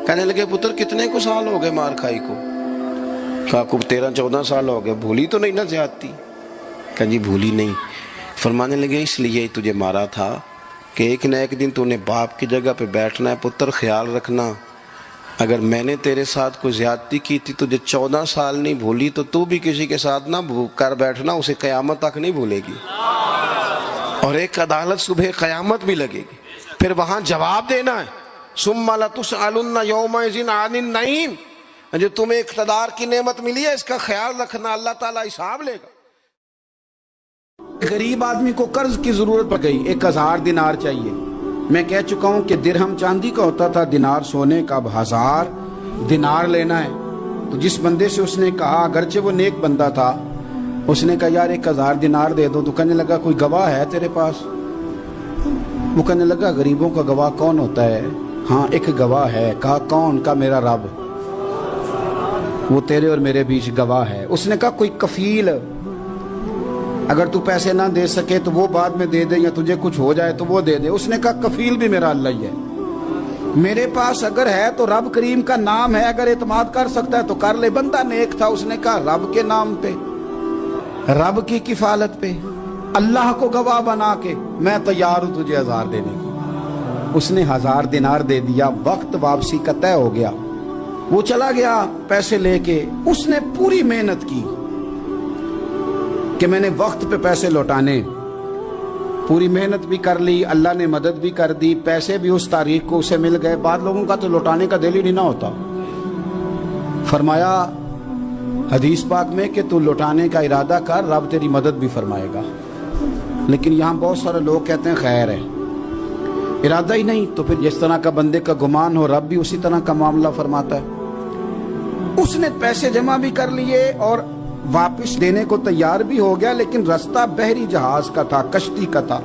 کہنے لگے پتر کتنے کو سال ہو گئے مار کھائی کو؟ کہا کو 13-14 سال ہو گئے، بھولی تو نہیں نا زیادتی؟ کہا جی بھولی نہیں۔ فرمانے لگے اس لیے تجھے مارا تھا کہ ایک نہ ایک دن تو نے باپ کی جگہ پہ بیٹھنا ہے، پتر خیال رکھنا اگر میں نے تیرے ساتھ کوئی زیادتی کی تھی تجھے 14 سال نہیں بھولی تو بھی کسی کے ساتھ نہ کر بیٹھنا، اسے قیامت تک نہیں بھولے گی، اور ایک عدالت صبح قیامت بھی لگے گی، پھر وہاں جواب دینا ہے، ثم لتسألن یومئذ عن النعیم۔ جو تمہیں اقتدار کی نعمت ملی ہے اس کا خیال رکھنا، اللہ تعالیٰ حساب لے گا۔ غریب آدمی کو قرض کی ضرورت پڑ گئی، 1000 دینار چاہیے۔ میں کہہ چکا ہوں کہ درہم چاندی کا ہوتا تھا، دینار سونے کا، اب 1000 دینار لینا ہے۔ تو جس بندے سے اس نے کہا، اگرچہ وہ نیک بندہ تھا، اس نے کہا یار 1000 دینار دے دو، تو کہنے لگا کوئی گواہ ہے تیرے پاس؟ وہ کہنے لگا غریبوں کا گواہ کون ہوتا ہے؟ ہاں ایک گواہ ہے۔ کہا کون؟ کا میرا رب، وہ تیرے اور میرے بیچ گواہ ہے۔ اس نے کہا کوئی کفیل، اگر تو پیسے نہ دے سکے تو وہ بعد میں دے دے، یا تجھے کچھ ہو جائے تو وہ دے دے۔ اس نے کہا کفیل بھی میرا اللہ ہی ہے، میرے پاس اگر ہے تو رب کریم کا نام ہے، اگر اعتماد کر سکتا ہے تو کر لے۔ بندہ نیک تھا، اس نے کہا رب کے نام پہ، رب کی کفالت پہ، اللہ کو گواہ بنا کے میں تیار ہوں تجھے 1000 دینے کو۔ اس نے 1000 دینار دے دیا، وقت واپسی کا طے ہو گیا، وہ چلا گیا پیسے لے کے۔ اس نے پوری محنت کی کہ میں نے وقت پہ پیسے لوٹانے، پوری محنت بھی کر لی، اللہ نے مدد بھی کر دی، پیسے بھی اس تاریخ کو اسے مل گئے۔ بعض لوگوں کا تو لوٹانے کا دل ہی نہیں نہ ہوتا۔ فرمایا حدیث پاک میں کہ تو لوٹانے کا ارادہ کر، رب تیری مدد بھی فرمائے گا۔ لیکن یہاں بہت سارے لوگ کہتے ہیں خیر ہے، ارادہ ہی نہیں، تو پھر جس طرح کا بندے کا گمان ہو رب بھی اسی طرح کا معاملہ فرماتا ہے۔ اس نے پیسے جمع بھی کر لیے اور واپس دینے کو تیار بھی ہو گیا، لیکن رستہ بحری جہاز کا تھا، کشتی کا تھا،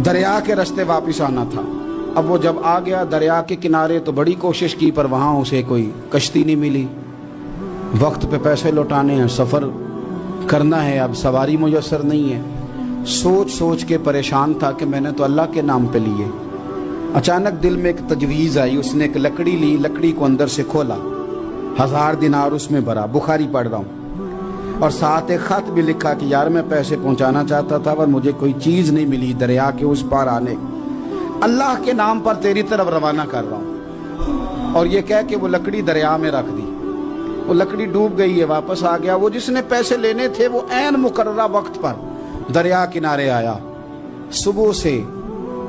دریا کے رستے واپس آنا تھا۔ اب وہ جب آ گیا دریا کے کنارے تو بڑی کوشش کی، پر وہاں اسے کوئی کشتی نہیں ملی۔ وقت پہ پیسے لوٹانے ہیں، سفر کرنا ہے، اب سواری میسر نہیں ہے۔ سوچ سوچ کے پریشان تھا کہ میں نے تو اللہ کے نام پہ لیے۔ اچانک دل میں ایک تجویز آئی، اس نے ایک لکڑی لی، لکڑی کو اندر سے کھولا، 1000 دینار اس میں بھرا، بخاری پڑھ رہا ہوں، اور ساتھ ایک خط بھی لکھا کہ یار میں پیسے پہنچانا چاہتا تھا پر مجھے کوئی چیز نہیں ملی دریا کے اس پار آنے، اللہ کے نام پر تیری طرف روانہ کر رہا ہوں۔ اور یہ کہہ کہ وہ لکڑی دریا میں رکھ دی، وہ لکڑی ڈوب گئی ہے، واپس آ گیا۔ وہ جس نے پیسے لینے تھے وہ عین مقررہ وقت پر دریا کنارے آیا۔ صبح سے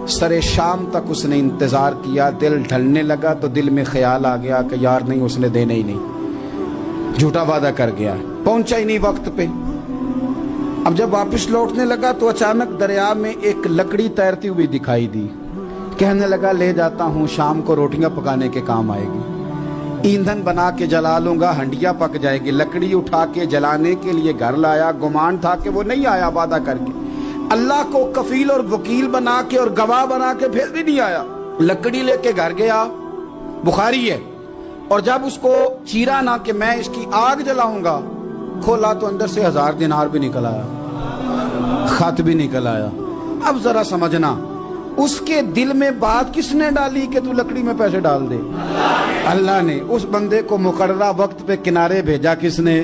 سر شام تک اس نے انتظار کیا، دل ڈھلنے لگا تو دل میں خیال آ گیا کہ یار نہیں، اس نے دینے ہی نہیں، جھوٹا وعدہ کر گیا، پہنچا ہی نہیں وقت پہ۔ اب جب واپس لوٹنے لگا تو اچانک دریا میں ایک لکڑی تیرتی ہوئی دکھائی دی، کہنے لگا لے جاتا ہوں، شام کو روٹیاں پکانے کے کام آئے گی، ایندھن بنا کے جلا لوں گا، ہنڈیا پک جائے گی۔ لکڑی اٹھا کے جلانے کے لیے گھر لایا، گمان تھا کہ وہ نہیں آیا وعدہ کر کے، اللہ کو کفیل اور وکیل بنا کے اور گواہ بنا کے پھر بھی نہیں آیا۔ لکڑی لے کے گھر گیا، بخاری ہے، اور جب اس کو چیرا نہ کہ میں اس کی آگ جلاؤں گا، کھولا تو اندر سے 1000 دینار بھی نکل آیا، خط بھی نکل آیا۔ اب ذرا سمجھنا، اس کے دل میں بات کس نے ڈالی کہ تو لکڑی میں پیسے ڈال دے؟ اللہ نے۔ اس بندے کو مقررہ وقت پہ کنارے بھیجا کس نے؟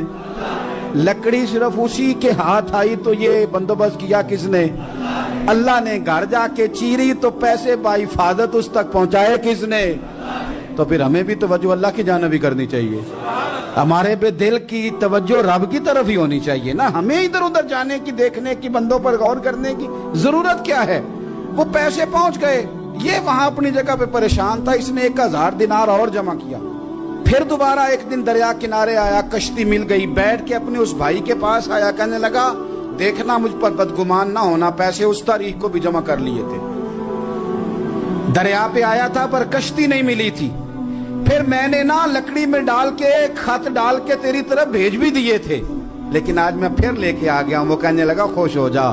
لکڑی صرف اسی کے ہاتھ آئی تو یہ بندوبست کیا کس نے؟ اللہ نے۔ گھر جا کے چیری تو پیسے بحفاظت اس تک پہنچائے کس نے؟ تو پھر ہمیں بھی توجہ اللہ کی جانب ہی کرنی چاہیے، ہمارے پہ دل کی توجہ رب کی طرف ہی ہونی چاہیے نا، ہمیں ادھر ادھر جانے کی، دیکھنے کی، بندوں پر غور کرنے کی ضرورت کیا ہے؟ وہ پیسے پہنچ گئے، یہ وہاں اپنی جگہ پہ پریشان تھا، اس نے 1000 دینار اور جمع کیا۔ پھر دوبارہ ایک دن دریا کنارے آیا، کشتی مل گئی، بیٹھ کے اپنے اس بھائی کے پاس آیا، کہنے لگا دیکھنا مجھ پر بدگمان نہ ہونا، پیسے اس تاریخ کو بھی جمع کر لیے تھے، دریا پہ آیا تھا پر کشتی نہیں ملی تھی، پھر میں نے نا لکڑی میں ڈال کے خط ڈال کے تیری طرف بھیج بھی دیے تھے، لیکن آج میں پھر لے کے آ گیا ہوں۔ وہ کہنے لگا خوش ہو جا،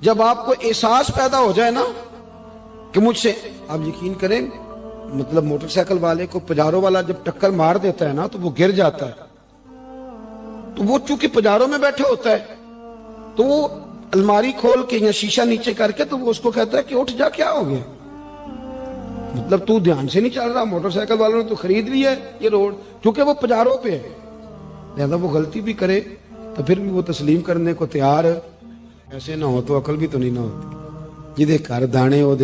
جب آپ کو احساس پیدا ہو جائے نا کہ مجھ سے، آپ یقین کریں مطلب موٹر سائیکل والے کو پجارو والا جب ٹکر مار دیتا ہے نا تو وہ گر جاتا ہے، تو وہ چونکہ پجاروں میں بیٹھے ہوتا ہے تو وہ الماری کھول کے یا شیشہ نیچے کر کے تو وہ اس کو کہتا ہے کہ اٹھ جا، کیا ہو گیا، مطلب تو دھیان سے نہیں چل رہا، موٹر سائیکل والوں نے تو خرید لی ہے یہ روڈ، کیونکہ وہ پجاروں پہ ہے، لہذا وہ غلطی بھی کرے تو پھر بھی وہ تسلیم کرنے کو تیار ہے، ایسے نہ ہو تو عقل بھی تو نہیں نہ ہوتی، جدے کر دانے او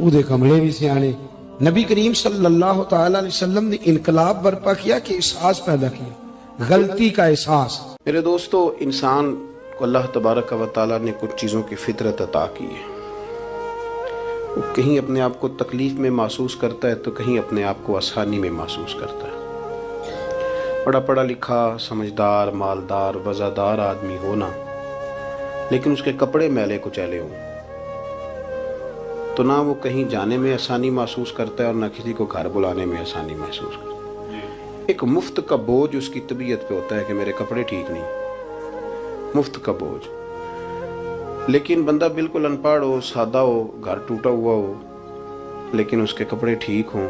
دے کملے بھی سیانے۔ نبی کریم صلی اللہ تعالی علیہ وسلم نے انقلاب برپا کیا کہ احساس پیدا کیا، غلطی کا احساس۔ میرے دوستو، انسان کو اللہ تبارک و تعالیٰ نے کچھ چیزوں کی فطرت عطا کی ہے، وہ کہیں اپنے آپ کو تکلیف میں محسوس کرتا ہے تو کہیں اپنے آپ کو آسانی میں محسوس کرتا ہے۔ بڑا پڑھا لکھا، سمجھدار، مالدار، وزادار آدمی ہونا، لیکن اس کے کپڑے میلے کچیلے ہوں تو نہ وہ کہیں جانے میں آسانی محسوس کرتا ہے اور نہ کسی کو گھر بلانے میں آسانی محسوس کرتا ہے۔ ایک مفت کا بوجھ اس کی طبیعت پہ ہوتا ہے کہ میرے کپڑے ٹھیک نہیں، مفت کا بوجھ۔ لیکن بندہ بالکل ان پڑھ ہو، سادہ ہو، گھر ٹوٹا ہوا ہو، لیکن اس کے کپڑے ٹھیک ہوں،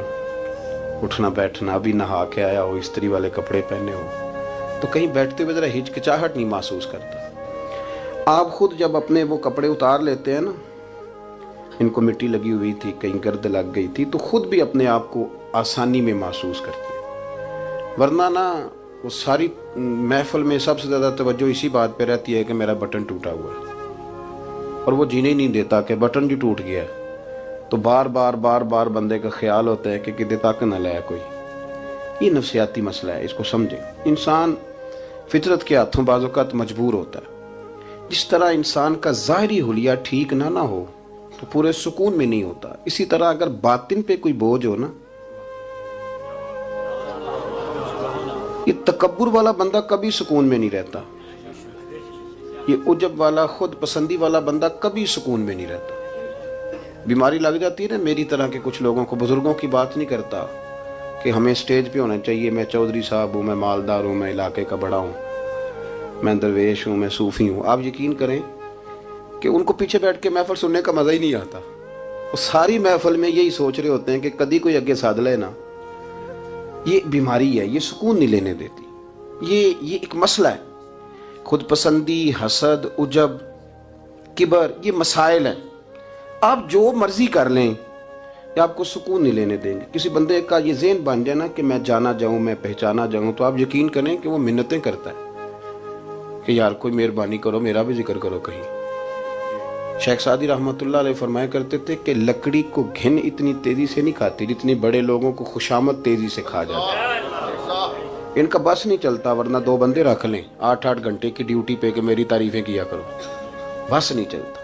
اٹھنا بیٹھنا، ابھی نہا کے آیا ہو، استری والے کپڑے پہنے ہو، تو کہیں بیٹھتے ہوئے ذرا ہچکچاہٹ نہیں محسوس کرتا۔ آپ خود جب اپنے وہ کپڑے اتار لیتے ہیں نا، ان کو مٹی لگی ہوئی تھی، کہیں گرد لگ گئی تھی، تو خود بھی اپنے آپ کو آسانی میں محسوس کرتے ہیں، ورنہ نا وہ ساری محفل میں سب سے زیادہ توجہ اسی بات پہ رہتی ہے کہ میرا بٹن ٹوٹا ہوا ہے، اور وہ جینے نہیں دیتا کہ بٹن جو ٹوٹ گیا ہے، تو بار بار بندے کا خیال ہوتا ہے کہ کدے تک نہ لائے کوئی۔ یہ نفسیاتی مسئلہ ہے، اس کو سمجھیں۔ انسان فطرت کے ہاتھوں بعض اوقات مجبور ہوتا ہے۔ جس طرح انسان کا ظاہری حلیہ ٹھیک نہ ہو تو پورے سکون میں نہیں ہوتا، اسی طرح اگر باطن پہ کوئی بوجھ ہو نا، یہ تکبر والا بندہ کبھی سکون میں نہیں رہتا، یہ عجب والا، خود پسندی والا بندہ کبھی سکون میں نہیں رہتا۔ بیماری لگ جاتی ہے نا میری طرح کے کچھ لوگوں کو، بزرگوں کی بات نہیں کرتا کہ ہمیں سٹیج پہ ہونا چاہیے، میں چودھری صاحب ہوں، میں مالدار ہوں، میں علاقے کا بڑا ہوں، میں درویش ہوں، میں صوفی ہوں۔ آپ یقین کریں کہ ان کو پیچھے بیٹھ کے محفل سننے کا مزہ ہی نہیں آتا، وہ ساری محفل میں یہی سوچ رہے ہوتے ہیں کہ کدی کوئی اگے ساتھ لے نا۔ یہ بیماری ہے، یہ سکون نہیں لینے دیتی، یہ ایک مسئلہ ہے۔ خود پسندی، حسد، عجب، کبر، یہ مسائل ہیں۔ آپ جو مرضی کر لیں یہ آپ کو سکون نہیں لینے دیں گے۔ کسی بندے کا یہ ذہن بن جائے نا کہ میں جانا جاؤں، میں پہچانا جاؤں، تو آپ یقین کریں کہ وہ منتیں کرتا ہے کہ یار کوئی مہربانی کرو، میرا بھی ذکر کرو کہیں۔ شیخ سعدی رحمۃ اللہ علیہ فرمایا کرتے تھے کہ لکڑی کو گھن اتنی تیزی سے نہیں کھاتی جتنی بڑے لوگوں کو خوشامد تیزی سے کھا جاتا ہے۔ ان کا بس نہیں چلتا، ورنہ 2 بندے رکھ لیں 8 گھنٹے کی ڈیوٹی پہ کہ میری تعریفیں کیا کرو، بس نہیں چلتا۔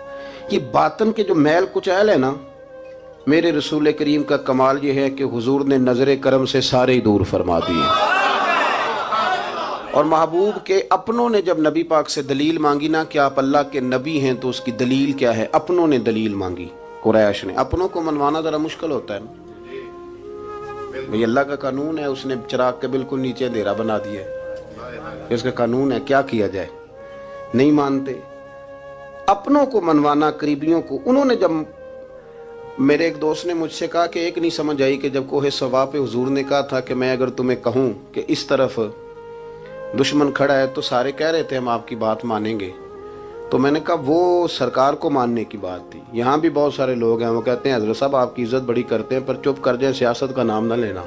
یہ باطن کے جو میل کچیل ہے نا، میرے رسول کریم کا کمال یہ ہے کہ حضور نے نظر کرم سے سارے ہی دور فرما دیے، اور محبوب کے اپنوں نے جب نبی پاک سے دلیل مانگی نا کہ آپ اللہ کے نبی ہیں تو اس کی دلیل کیا ہے، اپنوں نے دلیل مانگی، قریش نے۔ اپنوں کو منوانا ذرا مشکل ہوتا ہے نا، بھئی اللہ کا قانون ہے، اس نے چراغ کے بالکل نیچے اندھیرا بنا دیا ہے، اس کا قانون ہے، کیا کیا جائے، نہیں مانتے۔ اپنوں کو منوانا، قریبیوں کو، انہوں نے جب، میرے ایک دوست نے مجھ سے کہا کہ ایک نہیں سمجھ آئی کہ جب کوہ صفا پہ حضور نے کہا تھا کہ میں اگر تمہیں کہوں کہ اس طرف دشمن کھڑا ہے تو سارے کہہ رہے تھے ہم آپ کی بات مانیں گے، تو میں نے کہا وہ سرکار کو ماننے کی بات تھی، یہاں بھی بہت سارے لوگ ہیں وہ کہتے ہیں حضرت صاحب آپ کی عزت بڑی کرتے ہیں پر چپ کر جائیں، سیاست کا نام نہ لینا۔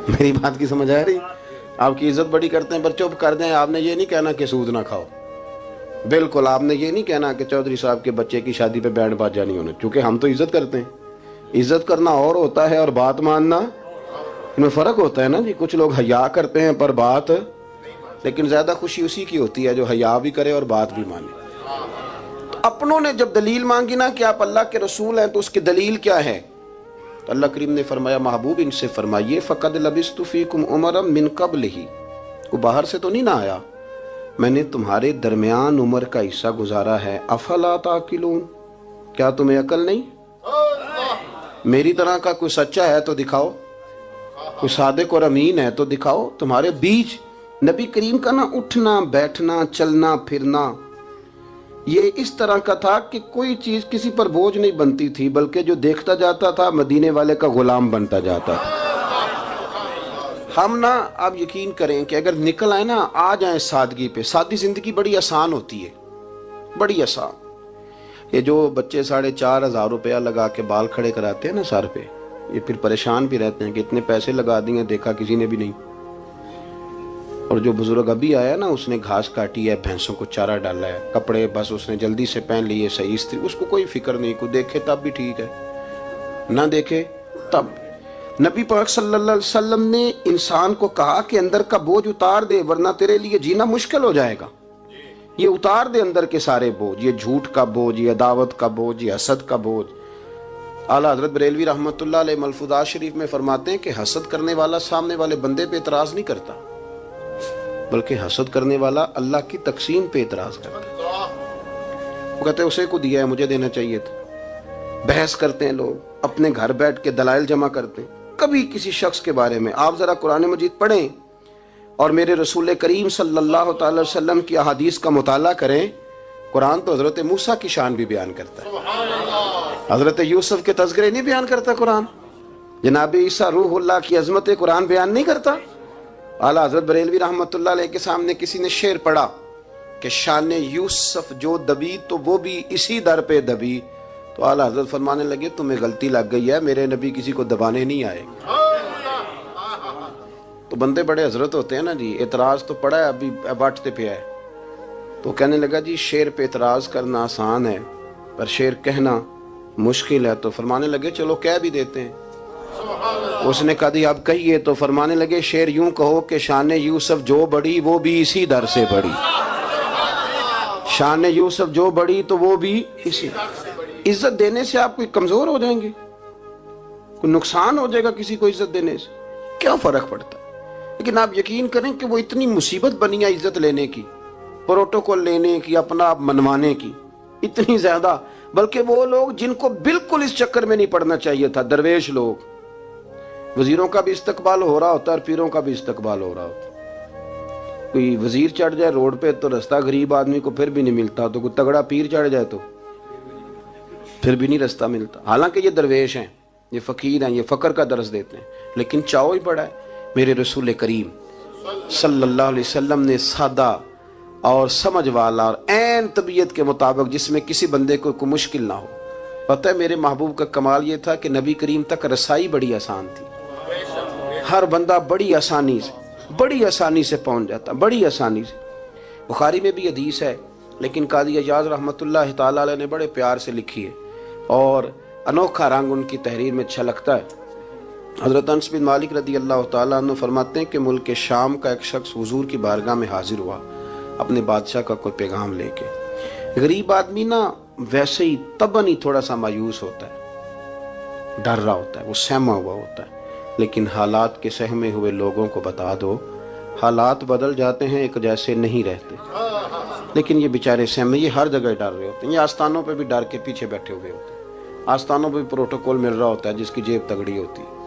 میری بات کی سمجھ آ رہی؟ آپ کی عزت بڑی کرتے ہیں پر چپ کر جائیں، آپ نے یہ نہیں کہنا کہ سود نہ کھاؤ، بالکل آپ نے یہ نہیں کہنا کہ چودھری صاحب کے بچے کی شادی پہ بینڈ باجہ نہیں ہونا، کیونکہ ہم تو عزت کرتے ہیں۔ عزت کرنا اور ہوتا ہے اور بات ماننا ان میں فرق ہوتا ہے نا جی۔ کچھ لوگ حیا کرتے ہیں پر بات، لیکن زیادہ خوشی اسی کی ہوتی ہے جو حیا بھی کرے اور بات بھی مانے۔ تو اپنوں نے جب دلیل مانگی نا کہ آپ اللہ کے رسول ہیں تو اس کی دلیل کیا ہے، تو اللہ کریم نے فرمایا محبوب ان سے فرمائیے فقد لبثت فیکم عمرا من قبلہ، وہ باہر سے تو نہیں نہ آیا، میں نے تمہارے درمیان عمر کا حصہ گزارا ہے، افلا تعقلون، کیا تمہیں عقل نہیں؟ میری طرح کا کوئی سچا ہے تو دکھاؤ، کوئی صادق اور امین ہے تو دکھاؤ۔ تمہارے بیچ نبی کریم کا نا اٹھنا بیٹھنا چلنا پھرنا یہ اس طرح کا تھا کہ کوئی چیز کسی پر بوجھ نہیں بنتی تھی، بلکہ جو دیکھتا جاتا تھا مدینے والے کا غلام بنتا جاتا تھا۔ ہم نا آپ یقین کریں کہ اگر نکل آئے نا، آ جائیں سادگی پہ، سادی زندگی بڑی آسان ہوتی ہے، بڑی آسان۔ یہ جو بچے 4,500 روپیہ لگا کے بال کھڑے کراتے ہیں نا سر پہ، یہ پھر پریشان بھی رہتے ہیں کہ اتنے پیسے لگا دیے، دیکھا کسی نے بھی نہیں۔ اور جو بزرگ ابھی آیا نا، اس نے گھاس کاٹی ہے، بھینسوں کو چارہ ڈالا ہے، کپڑے بس اس نے جلدی سے پہن لیے، صحیح استری، اس کو کوئی فکر نہیں، کوئی دیکھے تب بھی ٹھیک ہے، نہ دیکھے تب۔ نبی پاک صلی اللہ علیہ وسلم نے انسان کو کہا کہ اندر کا بوجھ اتار دے، ورنہ تیرے لیے جینا مشکل ہو جائے گا۔ یہ اتار دے اندر کے سارے بوجھ، یہ جھوٹ کا بوجھ، یہ عداوت کا بوجھ، یہ حسد کا بوجھ۔ اعلیٰ حضرت بریلوی رحمۃ اللہ علیہ ملفوظات شریف میں فرماتے ہیں کہ حسد کرنے والا سامنے والے بندے پہ اعتراض نہیں کرتا، بلکہ حسد کرنے والا اللہ کی تقسیم پہ اعتراض کرتا ہے۔ وہ کہتے ہیں اسے کو دیا ہے، مجھے دینا چاہیے تھا۔ بحث کرتے ہیں لوگ، اپنے گھر بیٹھ کے دلائل جمع کرتے ہیں۔ کبھی کسی شخص کے بارے میں آپ ذرا قرآن مجید پڑھیں اور میرے رسول کریم صلی اللہ تعالی وسلم کی احادیث کا مطالعہ کریں۔ قرآن تو حضرت موسیٰ کی شان بھی بیان کرتا ہے، حضرت یوسف کے تذکرے نہیں بیان کرتا قرآن، جناب عیسیٰ روح اللہ کی عظمت قرآن بیان نہیں کرتا۔ اعلیٰ حضرت بریلوی رحمۃ اللہ علیہ کے سامنے کسی نے شعر پڑھا کہ شان یوسف جو دبی تو وہ بھی اسی در پہ دبی، تو اعلیٰ حضرت فرمانے لگے تمہیں غلطی لگ گئی ہے، میرے نبی کسی کو دبانے نہیں آئے۔ تو بندے بڑے حضرت ہوتے ہیں نا جی، اعتراض تو پڑا ہے، ابھی باٹتے پہ ہے، تو کہنے لگا جی شعر پہ اعتراض کرنا آسان ہے پر شعر کہنا مشکل ہے، تو فرمانے لگے چلو کہہ بھی دیتے ہیں۔ اس نے کہا دی اب کہیے، تو فرمانے لگے شعر یوں کہو کہ شان یوسف جو بڑی وہ بھی اسی در سے بڑی، شان یوسف جو بڑی تو وہ بھی اسی۔ عزت دینے سے آپ کوئی کمزور ہو جائیں گے؟ کوئی نقصان ہو جائے گا کسی کو عزت دینے سے؟ کیا فرق پڑتا ہے؟ لیکن آپ یقین کریں کہ وہ اتنی مصیبت بنی ہے عزت لینے کی، پروٹوکول لینے کی، اپنا آپ منوانے کی، اتنی زیادہ، بلکہ وہ لوگ جن کو بالکل اس چکر میں نہیں پڑنا چاہیے تھا، درویش لوگ، وزیروں کا بھی استقبال ہو رہا ہوتا ہے اور پیروں کا بھی استقبال ہو رہا ہوتا ہے۔ کوئی وزیر چڑھ جائے روڈ پہ تو رستہ غریب آدمی کو پھر بھی نہیں ملتا، تو کوئی تگڑا پیر چڑھ جائے تو پھر بھی نہیں رستہ ملتا، حالانکہ یہ درویش ہیں، یہ فقیر ہیں، یہ فقر کا درس دیتے ہیں، لیکن چاؤ ہی بڑا ہے۔ میرے رسول کریم صلی اللہ علیہ وسلم نے سادہ اور سمجھ والا اور عین طبیعت کے مطابق، جس میں کسی بندے کو کوئی مشکل نہ ہو۔ پتہ ہے میرے محبوب کا کمال یہ تھا کہ نبی کریم تک رسائی بڑی آسان تھی، ہر بندہ بڑی آسانی سے پہنچ جاتا، بڑی آسانی سے۔ بخاری میں بھی حدیث ہے، لیکن قاضی اعجاز رحمۃ اللہ تعالی علیہ نے بڑے پیار سے لکھی ہے اور انوکھا رنگ ان کی تحریر میں چھلکتا ہے۔ حضرت انس بن مالک رضی اللہ تعالیٰ عنہ فرماتے ہیں کہ ملک شام کا ایک شخص حضور کی بارگاہ میں حاضر ہوا اپنے بادشاہ کا کوئی پیغام لے کے۔ غریب آدمی نا ویسے ہی طبعاً ہی تھوڑا سا مایوس ہوتا ہے، ڈر رہا ہوتا ہے، وہ سہما ہوا ہوتا ہے، لیکن حالات کے سہمے ہوئے لوگوں کو بتا دو حالات بدل جاتے ہیں، ایک جیسے نہیں رہتے۔ لیکن یہ بیچارے سہمے، یہ ہر جگہ ڈر رہے ہوتے ہیں، یہ آستانوں پہ بھی ڈر کے پیچھے بیٹھے ہوئے ہوتے ہیں، آستانوں پہ بھی پروٹوکول مل رہا ہوتا ہے جس کی جیب تگڑی ہوتی ہے،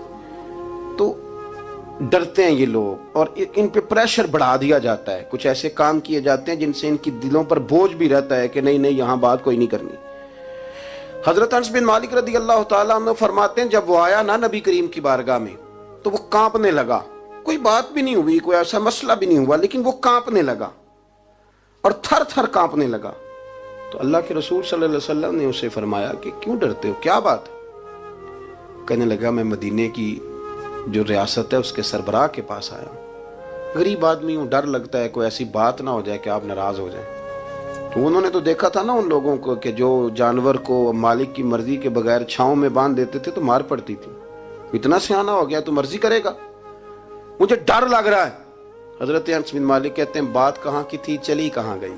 تو ڈرتے ہیں یہ لوگ اور ان پہ پریشر بڑھا دیا جاتا ہے، کچھ ایسے کام کیے جاتے ہیں جن سے ان کی دلوں پر بوجھ بھی رہتا ہے کہ نہیں نہیں یہاں بات کوئی نہیں کرنی۔ حضرت انس بن مالک رضی اللہ تعالیٰ عنہ فرماتے ہیں جب وہ آیا نا نبی کریم کی بارگاہ میں تو وہ کانپنے لگا، کوئی بات بھی نہیں ہوئی، کوئی ایسا مسئلہ بھی نہیں ہوا، لیکن وہ کانپنے لگا اور تھر تھر کانپنے لگا۔ تو اللہ کے رسول صلی اللہ علیہ وسلم نے اسے فرمایا کہ کیوں ڈرتے ہو، کیا بات؟ کہنے لگا میں مدینے کی جو ریاست ہے اس کے سربراہ کے پاس آیا ہوں، غریب آدمی ہوں، ڈر لگتا ہے کوئی ایسی بات نہ ہو جائے کہ آپ ناراض ہو جائیں۔ تو انہوں نے تو دیکھا تھا نا ان لوگوں کو کہ جو جانور کو مالک کی مرضی کے بغیر چھاؤں میں باندھ دیتے تھے تو مار پڑتی تھی، اتنا سیانا ہو گیا تو مرضی کرے گا، مجھے ڈر لگ رہا ہے۔ حضرت انس بن مالک کہتے ہیں بات کہاں کی تھی چلی کہاں گئی،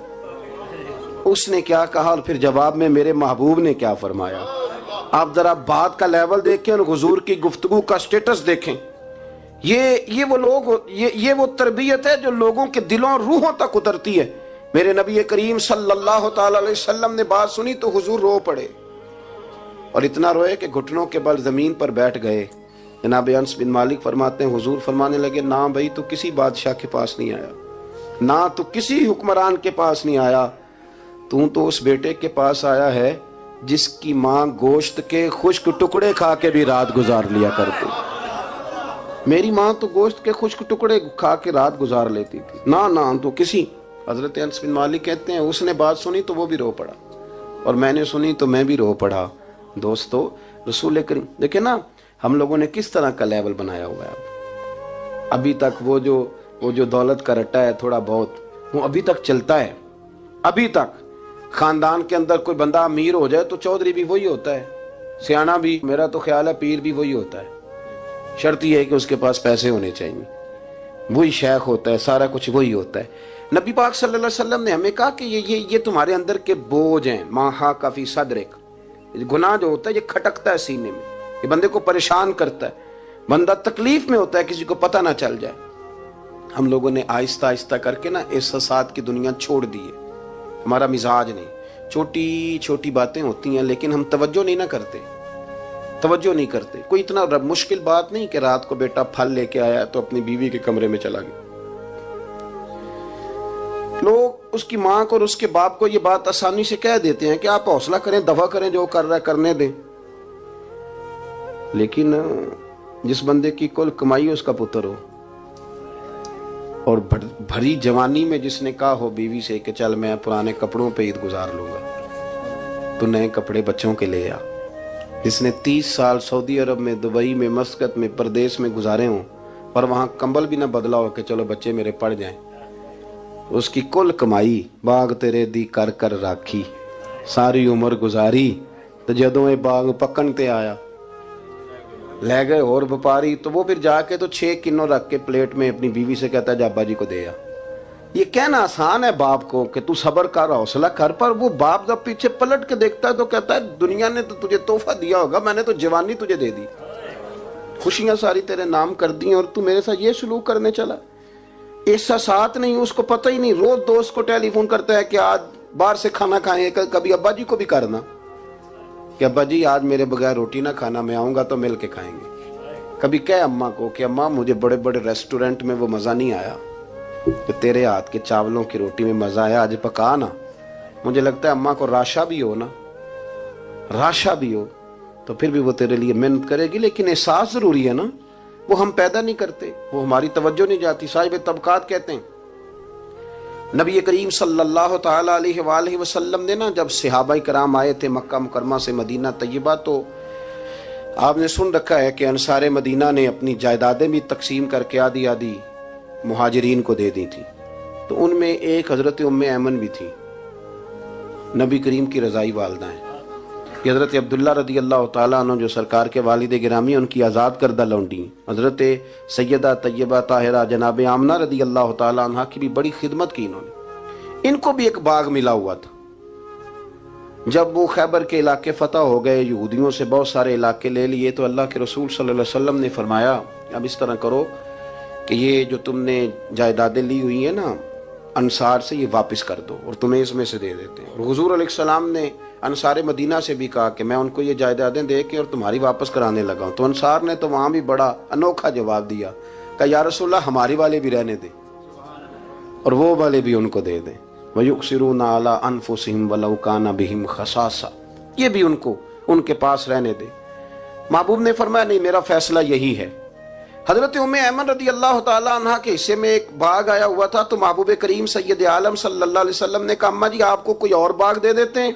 اس نے کیا کہا اور پھر جواب میں میرے محبوب نے کیا فرمایا۔ آپ ذرا بات کا لیول دیکھیں اور حضور کی گفتگو کا سٹیٹس دیکھیں۔ یہ وہ لوگ، یہ وہ تربیت ہے جو لوگوں کے دلوں اور روحوں تک اترتی ہے۔ میرے نبی کریم صلی اللہ تعالی علیہ وسلم نے بات سنی تو حضور رو پڑے اور اتنا روئے کہ گھٹنوں کے بل زمین پر بیٹھ گئے۔ جناب انس بن مالک فرماتے ہیں حضور فرمانے لگے نہ بھائی تو کسی بادشاہ کے پاس نہیں آیا، نہ تو کسی حکمران کے پاس نہیں آیا، تو اس بیٹے کے پاس آیا ہے جس کی ماں گوشت کے خشک ٹکڑے کھا کے بھی رات گزار لیا کرتی. میری ماں تو گوشت کے خشک ٹکڑے کھا کے رات گزار لیتی تھی. نہ تو کسی. حضرت انس بن مالک کہتے ہیں اس نے بات سنی تو وہ بھی رو پڑا, اور میں نے سنی تو میں بھی رو پڑا. دوستو, رسول کریم دیکھیں نا ہم لوگوں نے کس طرح کا لیول بنایا ہوا ہے. ابھی تک وہ جو دولت کا رٹا ہے تھوڑا بہت, وہ ابھی تک چلتا ہے. ابھی تک خاندان کے اندر کوئی بندہ امیر ہو جائے تو چودھری بھی وہی ہوتا ہے, سیانا بھی, میرا تو خیال ہے پیر بھی وہی ہوتا ہے. شرط یہ ہے کہ اس کے پاس پیسے ہونے چاہیے. وہی شیخ ہوتا ہے, سارا کچھ وہی ہوتا ہے. نبی پاک صلی اللہ علیہ وسلم نے ہمیں کہا کہ یہ تمہارے اندر کے بوجھ ہیں. ماہا کافی صدرک, گناہ جو ہوتا ہے یہ کھٹکتا ہے سینے میں, یہ بندے کو پریشان کرتا ہے, بندہ تکلیف میں ہوتا ہے کسی کو پتہ نہ چل جائے. ہم لوگوں نے آہستہ آہستہ کر کے نا احساسات کی دنیا چھوڑ دی ہے. ہمارا مزاج نہیں, چھوٹی چھوٹی باتیں ہوتی ہیں لیکن ہم توجہ نہیں کرتے. کوئی اتنا مشکل بات نہیں کہ رات کو بیٹا پھل لے کے آیا تو اپنی بیوی کے کمرے میں چلا گیا. لوگ اس کی ماں کو اور اس کے باپ کو یہ بات آسانی سے کہہ دیتے ہیں کہ آپ حوصلہ کریں, دفع کریں, جو کر رہا ہے کرنے دیں. لیکن جس بندے کی کل کمائی اس کا پتر ہو, اور بھری جوانی میں جس نے کہا ہو بیوی سے کہ چل میں پرانے کپڑوں پہ عید گزار لوں گا, تو نئے کپڑے بچوں کے لے آ. جس نے 30 سال سعودی عرب میں, دبئی میں, مسقط میں, پردیس میں گزارے ہوں اور وہاں کمبل بھی نہ بدلا ہو کہ چلو بچے میرے پڑ جائیں, اس کی کل کمائی باغ تیرے دی کر کر راکھی, ساری عمر گزاری تو جدوں یہ باغ پکن تے آیا لے گئے اور وپاری, تو وہ پھر جا کے تو 6 کنو رکھ کے پلیٹ میں اپنی بیوی سے کہتا ہے جا ابا جی کو دے آ. یہ کہنا آسان ہے باپ کو کہ تو صبر کر, حوصلہ کر, پر وہ باپ جب پیچھے پلٹ کے دیکھتا ہے تو کہتا ہے دنیا نے تو تجھے تحفہ دیا ہوگا, میں نے تو جوانی تجھے دے دی, خوشیاں ساری تیرے نام کر دی اور تو میرے ساتھ یہ سلوک کرنے چلا. احساسات نہیں, اس کو پتہ ہی نہیں. روز دوست کو ٹیلی فون کرتا ہے کہ آج باہر سے کھانا کھائیں. کبھی ابا جی کو بھی کرنا کہ ابا جی آج میرے بغیر روٹی نہ کھانا, میں آؤں گا تو مل کے کھائیں گے. کبھی کہے اماں کو کہ اماں مجھے بڑے بڑے ریسٹورنٹ میں وہ مزہ نہیں آیا کہ تیرے ہاتھ کے چاولوں کی روٹی میں مزہ آیا, آج پکا نا. مجھے لگتا ہے اماں کو راشا بھی ہو نا, راشا بھی ہو تو پھر بھی وہ تیرے لیے محنت کرے گی. لیکن احساس ضروری ہے نا, وہ ہم پیدا نہیں کرتے, وہ ہماری توجہ نہیں جاتی. صاحب طبقات کہتے ہیں نبی کریم صلی اللہ تعالی علیہ وآلہ وسلم نے نا جب صحابہ کرام آئے تھے مکہ مکرمہ سے مدینہ طیبہ, تو آپ نے سن رکھا ہے کہ انصار مدینہ نے اپنی جائیدادیں بھی تقسیم کر کے آدھی آدھی مہاجرین کو دے دی تھی. تو ان میں ایک حضرت ام ایمن بھی تھی, نبی کریم کی رضائی والدہ ہیں. کہ حضرت عبداللہ رضی اللہ تعالیٰ عنہ جو سرکار کے والد گرامی ان کی آزاد کردہ لونڈی, حضرت سیدہ طیبہ طاہرہ جناب آمنہ رضی اللہ تعالیٰ عنہ کی بھی بڑی خدمت کی انہوں نے. ان کو بھی ایک باغ ملا ہوا تھا. جب وہ خیبر کے علاقے فتح ہو گئے, یہودیوں سے بہت سارے علاقے لے لیے, تو اللہ کے رسول صلی اللہ علیہ وسلم نے فرمایا اب اس طرح کرو کہ یہ جو تم نے جائیدادیں لی ہوئی ہیں نا انصار سے, یہ واپس کر دو اور تمہیں اس میں سے دے دیتے ہیں. اور حضور علیہ السلام نے انصار مدینہ سے بھی کہا کہ میں ان کو یہ جائیدادیں دے کے اور تمہاری واپس کرانے لگا ہوں. تو انصار نے تو وہاں بھی بڑا انوکھا جواب دیا کہ یا رسول اللہ ہماری والے بھی رہنے دیں اور وہ والے بھی ان کو دے دیں. وَيُقْصِرُونَ عَلَىٰ أَنفُسِهِمْ وَلَوْ كَانَ بِهِمْ خَصَاصَةٌ, یہ بھی ان کے پاس رہنے دے. محبوب نے فرمایا نہیں, میرا فیصلہ یہی ہے. حضرت ام ایمن رضی اللہ تعالی عنہ کے حصے میں ایک باغ آیا ہوا تھا, تو محبوب کریم سید عالم صلی اللہ علیہ وسلم نے کہا اماں جی آپ کو کوئی اور باغ دے دیتے ہیں,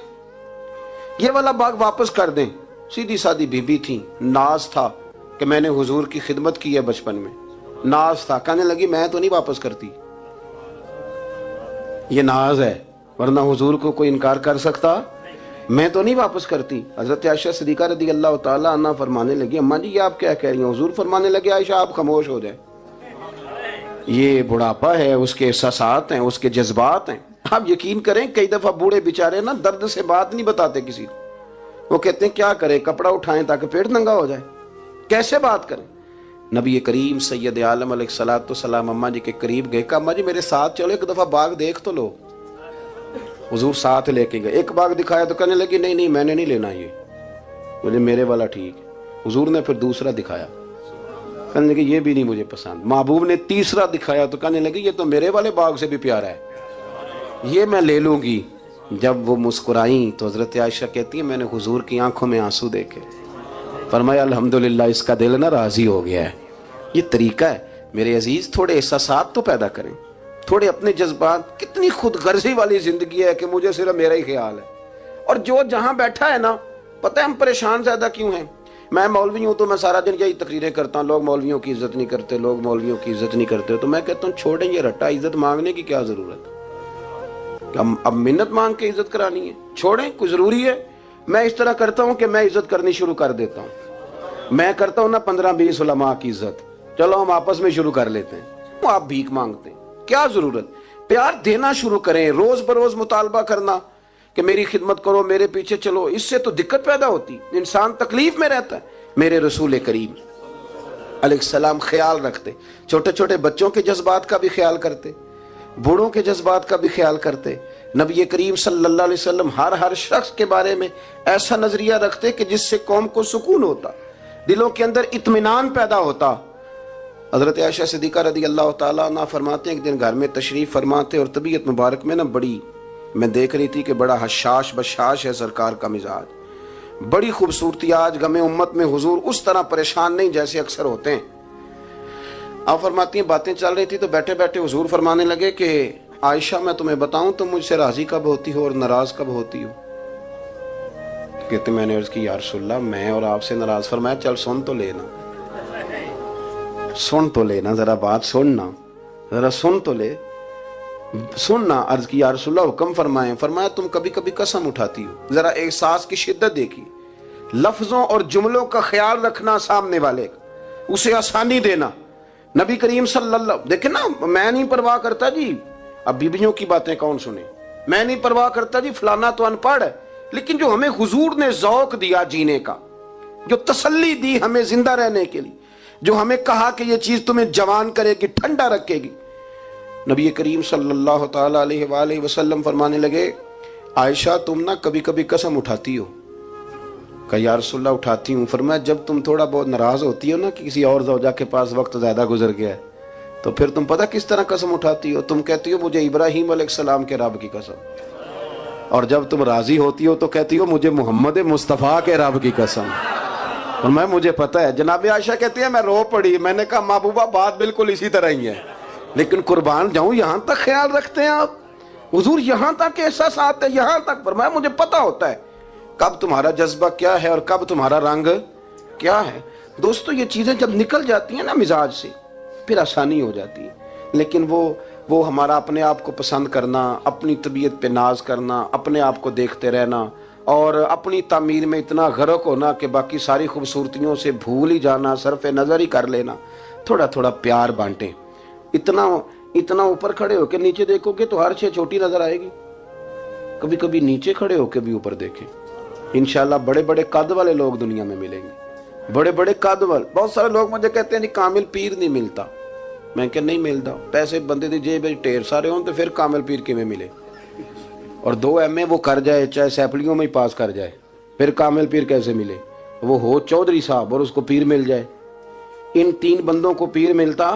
یہ والا باغ واپس کر دیں. سیدھی سادی بی بی تھی, ناز تھا کہ میں نے حضور کی خدمت کی ہے بچپن میں, ناز تھا. کہنے لگی میں تو نہیں واپس کرتی, یہ ناز ہے, ورنہ حضور کو کوئی انکار کر سکتا, میں تو نہیں واپس کرتی. حضرت عائشہ صدیقہ رضی اللہ تعالی عنہ فرمانے لگی اماں جی یہ آپ کیا کہہ رہی ہیں؟ حضور فرمانے لگے عائشہ آپ خاموش ہو جائیں, یہ بڑھاپا ہے, اس کے احساسات ہیں, اس کے جذبات ہیں. آپ یقین کریں کئی دفعہ بوڑھے بیچارے نا درد سے بات نہیں بتاتے کسی کو, وہ کہتے ہیں کیا کریں, کپڑا اٹھائیں تاکہ پیٹ ننگا ہو جائے, کیسے بات کریں. نبی کریم سید عالم علیہ الصلوۃ والسلام اماں جی کے قریب گئے, کہا اماں جی میرے ساتھ چلو ایک دفعہ باغ دیکھ تو لو. حضور ساتھ لے کے گئے, ایک باغ دکھایا تو کہنے لگی نہیں میں نے نہیں لینا, یہ مجھے میرے والا ٹھیک ہے. حضور نے پھر دوسرا دکھایا, کہنے لگی یہ بھی نہیں مجھے پسند. محبوب نے تیسرا دکھایا تو کہنے لگی یہ تو میرے والے باغ سے بھی پیارا ہے, یہ میں لے لوں گی. جب وہ مسکرائیں تو حضرت عائشہ کہتی ہیں میں نے حضور کی آنکھوں میں آنسو دیکھے، فرمایا الحمدللہ اس کا دل نہ راضی ہو گیا ہے۔ یہ طریقہ ہے میرے عزیز، تھوڑے احساسات تو پیدا کریں، تھوڑے اپنے جذبات۔ کتنی خود غرضی والی زندگی ہے کہ مجھے صرف میرا ہی خیال ہے، اور جو جہاں بیٹھا ہے نا، پتہ ہے ہم پریشان زیادہ کیوں ہیں؟ میں مولوی ہوں تو میں سارا دن یہی تقریریں کرتا ہوں، لوگ مولویوں کی عزت نہیں کرتے، لوگ مولویوں کی عزت نہیں کرتے، تو میں کہتا ہوں چھوڑیں یہ رٹا، عزت مانگنے کی کیا ضرورت ہے؟ اب منت مانگ کے عزت کرانی ہے؟ چھوڑیں، کوئی ضروری ہے؟ میں اس طرح کرتا ہوں کہ میں عزت کرنی شروع کر دیتا ہوں۔ میں کرتا ہوں نا 15-20 علماء کی عزت، چلو ہم آپس میں شروع کر لیتے ہیں، آپ بھیک مانگتے ہیں، کیا ضرورت؟ پیار دینا شروع کریں، روز بروز مطالبہ کرنا کہ میری خدمت کرو، میرے پیچھے چلو، اس سے تو دقت پیدا ہوتی، انسان تکلیف میں رہتا ہے۔ میرے رسول کریم علیہ السلام خیال رکھتے، چھوٹے چھوٹے بچوں کے جذبات کا بھی خیال کرتے، بوڑھوں کے جذبات کا بھی خیال کرتے۔ نبی کریم صلی اللہ علیہ وسلم ہر شخص کے بارے میں ایسا نظریہ رکھتے کہ جس سے قوم کو سکون ہوتا، دلوں کے اندر اطمینان پیدا ہوتا۔ حضرت عائشہ صدیقہ رضی اللہ تعالیٰ عنہ فرماتے ہیں ایک دن گھر میں تشریف فرماتے، اور طبیعت مبارک میں نا بڑی، میں دیکھ رہی تھی کہ بڑا حشاش بشاش ہے سرکار کا مزاج، بڑی خوبصورتی۔ آج غم امت میں حضور اس طرح پریشان نہیں جیسے اکثر ہوتے ہیں۔ آپ فرماتی ہیں باتیں چل رہی تھی تو بیٹھے بیٹھے حضور فرمانے لگے کہ عائشہ میں تمہیں بتاؤں تم مجھ سے راضی کب ہوتی ہو اور ناراض کب ہوتی ہو؟ کہتے میں نے عرض کی یا رسول اللہ میں اور آپ سے ناراض؟ فرمایا چل سن تو لینا، سن تو لینا، ذرا بات سننا، ذرا سن تو لے، سننا۔ عرض کی یا رسول اللہ حکم فرمائیں۔ فرمایا تم کبھی کبھی قسم اٹھاتی ہو، ذرا احساس کی شدت دیکھی، لفظوں اور جملوں کا خیال رکھنا، سامنے والے کا اسے آسانی دینا۔ نبی کریم صلی اللہ، دیکھیں نا، میں نہیں پرواہ کرتا جی، اب بیویوں کی باتیں کون سنے، میں نہیں پرواہ کرتا جی فلانا تو ان پڑھ ہے، لیکن جو ہمیں حضور نے ذوق دیا جینے کا، جو تسلی دی ہمیں زندہ رہنے کے لیے، جو ہمیں کہا کہ یہ چیز تمہیں جوان کرے گی، ٹھنڈا رکھے گی، نبی کریم صلی اللہ تعالیٰ علیہ وآلہ وسلم فرمانے لگے عائشہ تم نا کبھی کبھی قسم اٹھاتی ہو؟ کہا یا رسول اللہ اٹھاتی ہوں۔ فرمایا جب تم تھوڑا بہت ناراض ہوتی ہو نا کہ کسی اور زوجہ کے پاس وقت زیادہ گزر گیا ہے، تو پھر تم پتہ کس طرح قسم اٹھاتی ہو؟ تم کہتی ہو مجھے ابراہیم علیہ السلام کے رب کی قسم، اور جب تم راضی ہوتی ہو تو کہتی ہو مجھے محمد مصطفیٰ کے رب کی قسم۔ اور مجھے پتہ ہے، جناب عائشہ کہتی ہے میں رو پڑی، میں نے کہا محبوبہ بات بالکل اسی طرح ہی ہے، لیکن قربان جاؤں یہاں تک خیال رکھتے ہیں آپ، حضور یہاں تک احساسات ہے، یہاں تک۔ فرمایا مجھے پتہ ہوتا ہے کب تمہارا جذبہ کیا ہے اور کب تمہارا رنگ کیا ہے۔ دوستو یہ چیزیں جب نکل جاتی ہیں نا مزاج سے، پھر آسانی ہو جاتی ہے۔ لیکن وہ ہمارا اپنے آپ کو پسند کرنا، اپنی طبیعت پہ ناز کرنا، اپنے آپ کو دیکھتے رہنا، اور اپنی تعمیر میں اتنا غرق ہونا کہ باقی ساری خوبصورتیوں سے بھول ہی جانا، صرف نظر ہی کر لینا۔ تھوڑا تھوڑا پیار بانٹیں، اتنا اوپر کھڑے ہو کے نیچے دیکھو گے تو ہر چیز چھوٹی نظر آئے گی، کبھی کبھی نیچے کھڑے ہو کے بھی اوپر دیکھیں، انشاءاللہ بڑے بڑے قد والے لوگ دنیا میں ملیں گے، بڑے بڑے قد والے۔ بہت سارے لوگ مجھے کہتے ہیں نہیں کامل پیر نہیں ملتا، میں کہ نہیں ملتا، پیسے بندے دی جیب ٹھیر سارے ہوں تو پھر کامل پیر کیویں ملے؟ اور 2 MA وہ کر جائے، چاہے سیپلیوں میں ہی پاس کر جائے، پھر کامل پیر کیسے ملے؟ وہ ہو چودھری صاحب اور اس کو پیر مل جائے۔ ان 3 بندوں کو پیر ملتا،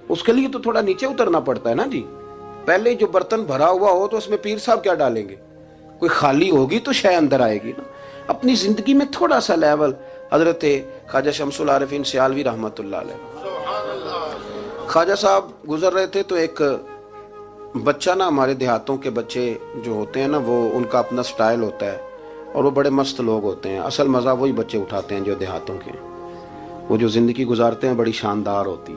اس کے لیے تو تھوڑا نیچے اترنا پڑتا ہے نا جی۔ پہلے جو برتن بھرا ہوا ہو تو اس میں پیر صاحب کیا ڈالیں گے؟ کوئی خالی ہوگی تو شے اندر آئے گی نا۔ اپنی زندگی میں تھوڑا سا لیول۔ حضرت خواجہ شمس العارفین سیالوی رحمۃ اللہ علیہ، خواجہ صاحب گزر رہے تھے تو ایک بچہ نا، ہمارے دیہاتوں کے بچے جو ہوتے ہیں نا وہ ان کا اپنا سٹائل ہوتا ہے اور وہ بڑے مست لوگ ہوتے ہیں، اصل مزہ وہی بچے اٹھاتے ہیں جو دیہاتوں کے ہیں، وہ جو زندگی گزارتے ہیں بڑی شاندار ہوتی۔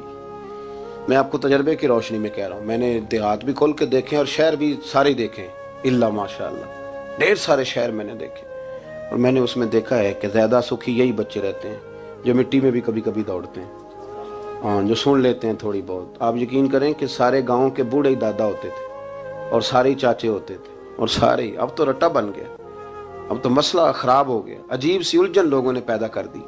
میں آپ کو تجربے کی روشنی میں کہہ رہا ہوں، میں نے دیہات بھی کھول کے دیکھے اور شہر بھی سارے دیکھے، اللہ ماشاء اللہ ڈھیر سارے شہر میں نے دیکھے، اور میں نے اس میں دیکھا ہے کہ زیادہ سکھی یہی بچے رہتے ہیں جو مٹی میں بھی کبھی کبھی دوڑتے ہیں، ہاں جو سن لیتے ہیں تھوڑی بہت۔ آپ یقین کریں کہ سارے گاؤں کے بوڑھے ہی دادا ہوتے تھے اور سارے ہی چاچے ہوتے تھے اور سارے ہی، اب تو رٹا بن گیا، اب تو مسئلہ خراب ہو گیا، عجیب سی الجھن لوگوں نے پیدا کر دی۔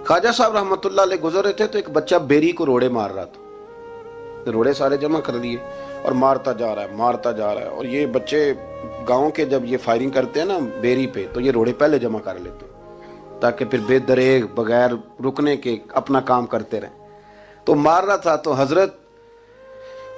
خواجہ صاحب رحمۃ اللہ علیہ گزر رہے تھے تو ایک بچہ بیری کو روڑے مار رہا تھا، روڑے سارے جمع کر لیے اور مارتا جا رہا ہے، اور یہ بچے گاؤں کے جب یہ فائرنگ کرتے ہیں نا بیری پہ تو یہ روڑے پہلے جمع کر لیتے ہیں تاکہ پھر بے دریغ بغیر رکنے کے اپنا کام کرتے رہیں۔ تو مار رہا تھا تو حضرت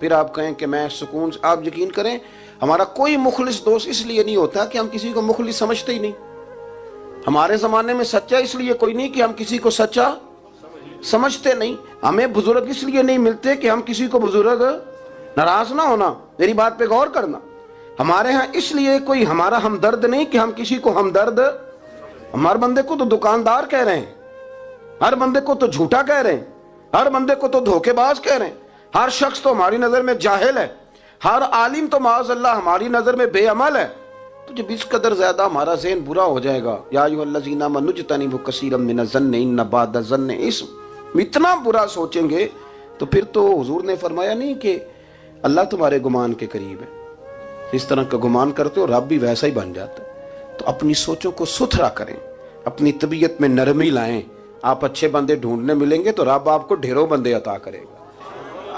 پھر آپ کہیں کہ میں سکون سے. آپ یقین کریں ہمارا کوئی مخلص دوست اس لیے نہیں ہوتا کہ ہم کسی کو مخلص سمجھتے ہی نہیں. ہمارے زمانے میں سچا اس لیے کوئی نہیں کہ ہم کسی کو سچا سمجھتے نہیں. ہمیں بزرگ اس لیے نہیں ملتے کہ ہم کسی کو بزرگ ناراض نہ ہونا. میری بات پہ غور کرنا. ہمارے ہاں اس لیے کوئی ہمارا ہمدرد نہیں کہ ہم کسی کو ہمدرد. ہمارے بندے کو تو دکاندار کہہ رہے ہیں, ہر بندے کو تو جھوٹا کہہ رہے ہیں, ہر بندے کو تو دھوکے باز کہہ رہے ہیں, ہر شخص تو ہماری نظر میں جاہل ہے, ہر عالم تو معاذ اللہ ہماری نظر میں بے عمل ہے. تو جب اس قدر زیادہ ہمارا ذہن برا ہو جائے گا, یا ایھا الذین آمنوا اجتنبوا کثیرا من الظن ان بعض الظن اثم, اتنا برا سوچیں گے تو پھر تو حضور نے فرمایا نہیں کہ اللہ تمہارے گمان کے قریب ہے. اس طرح کا گمان کرتے ہو رب بھی ویسا ہی بن جاتا ہے. تو اپنی سوچوں کو ستھرا کریں, اپنی طبیعت میں نرمی لائیں. آپ اچھے بندے ڈھونڈنے ملیں گے تو رب آپ کو ڈھیروں بندے عطا کرے گا.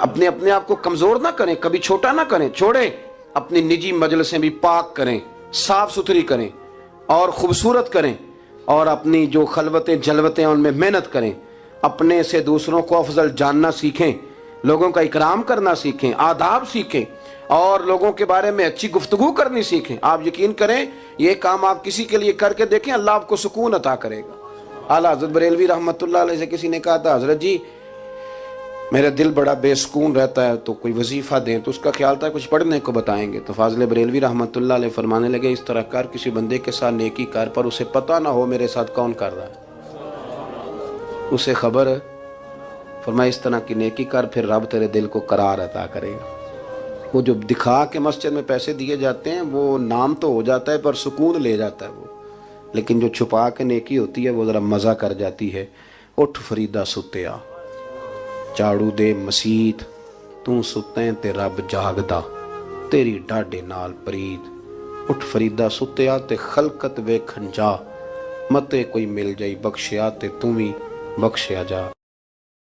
اپنے آپ کو کمزور نہ کریں, کبھی چھوٹا نہ کریں. چھوڑیں اپنی نجی مجلسیں بھی پاک کریں, صاف ستھری کریں اور خوبصورت کریں, اور اپنی جو خلوتیں جلوتیں ان میں محنت کریں. اپنے سے دوسروں کو افضل جاننا سیکھیں, لوگوں کا اکرام کرنا سیکھیں, آداب سیکھیں, اور لوگوں کے بارے میں اچھی گفتگو کرنی سیکھیں. آپ یقین کریں یہ کام آپ کسی کے لیے کر کے دیکھیں, اللہ آپ کو سکون عطا کرے گا. اعلیٰ حضرت بریلوی رحمۃ اللہ علیہ سے کسی نے کہا تھا, حضرت جی میرا دل بڑا بے سکون رہتا ہے تو کوئی وظیفہ دیں. تو اس کا خیال تھا کچھ پڑھنے کو بتائیں گے. تو فاضل بریلوی رحمۃ اللہ علیہ فرمانے لگے, اس طرح کر کسی بندے کے ساتھ نیکی کر, پر اسے پتہ نہ ہو میرے ساتھ کون کر رہا ہے, اسے خبر. فرمایا اس طرح کی نیکی کر, پھر رب تیرے دل کو قرار عطا کرے گا. وہ جو دکھا کے مسجد میں پیسے دیے جاتے ہیں وہ نام تو ہو جاتا ہے پر سکون لے جاتا ہے وہ, لیکن جو چھپا کے نیکی ہوتی ہے وہ ذرا مزہ کر جاتی ہے. اٹھ فریدا ستیا چاڑو دے مسیت, تو ستیں تے رب جاگدا, تیری ڈاڈے نال پرید. اٹھ فریدا ستیا تے خلقت ویکھن جا, متے کوئی مل جائی بخشیا تے توں وی بخشیا جا.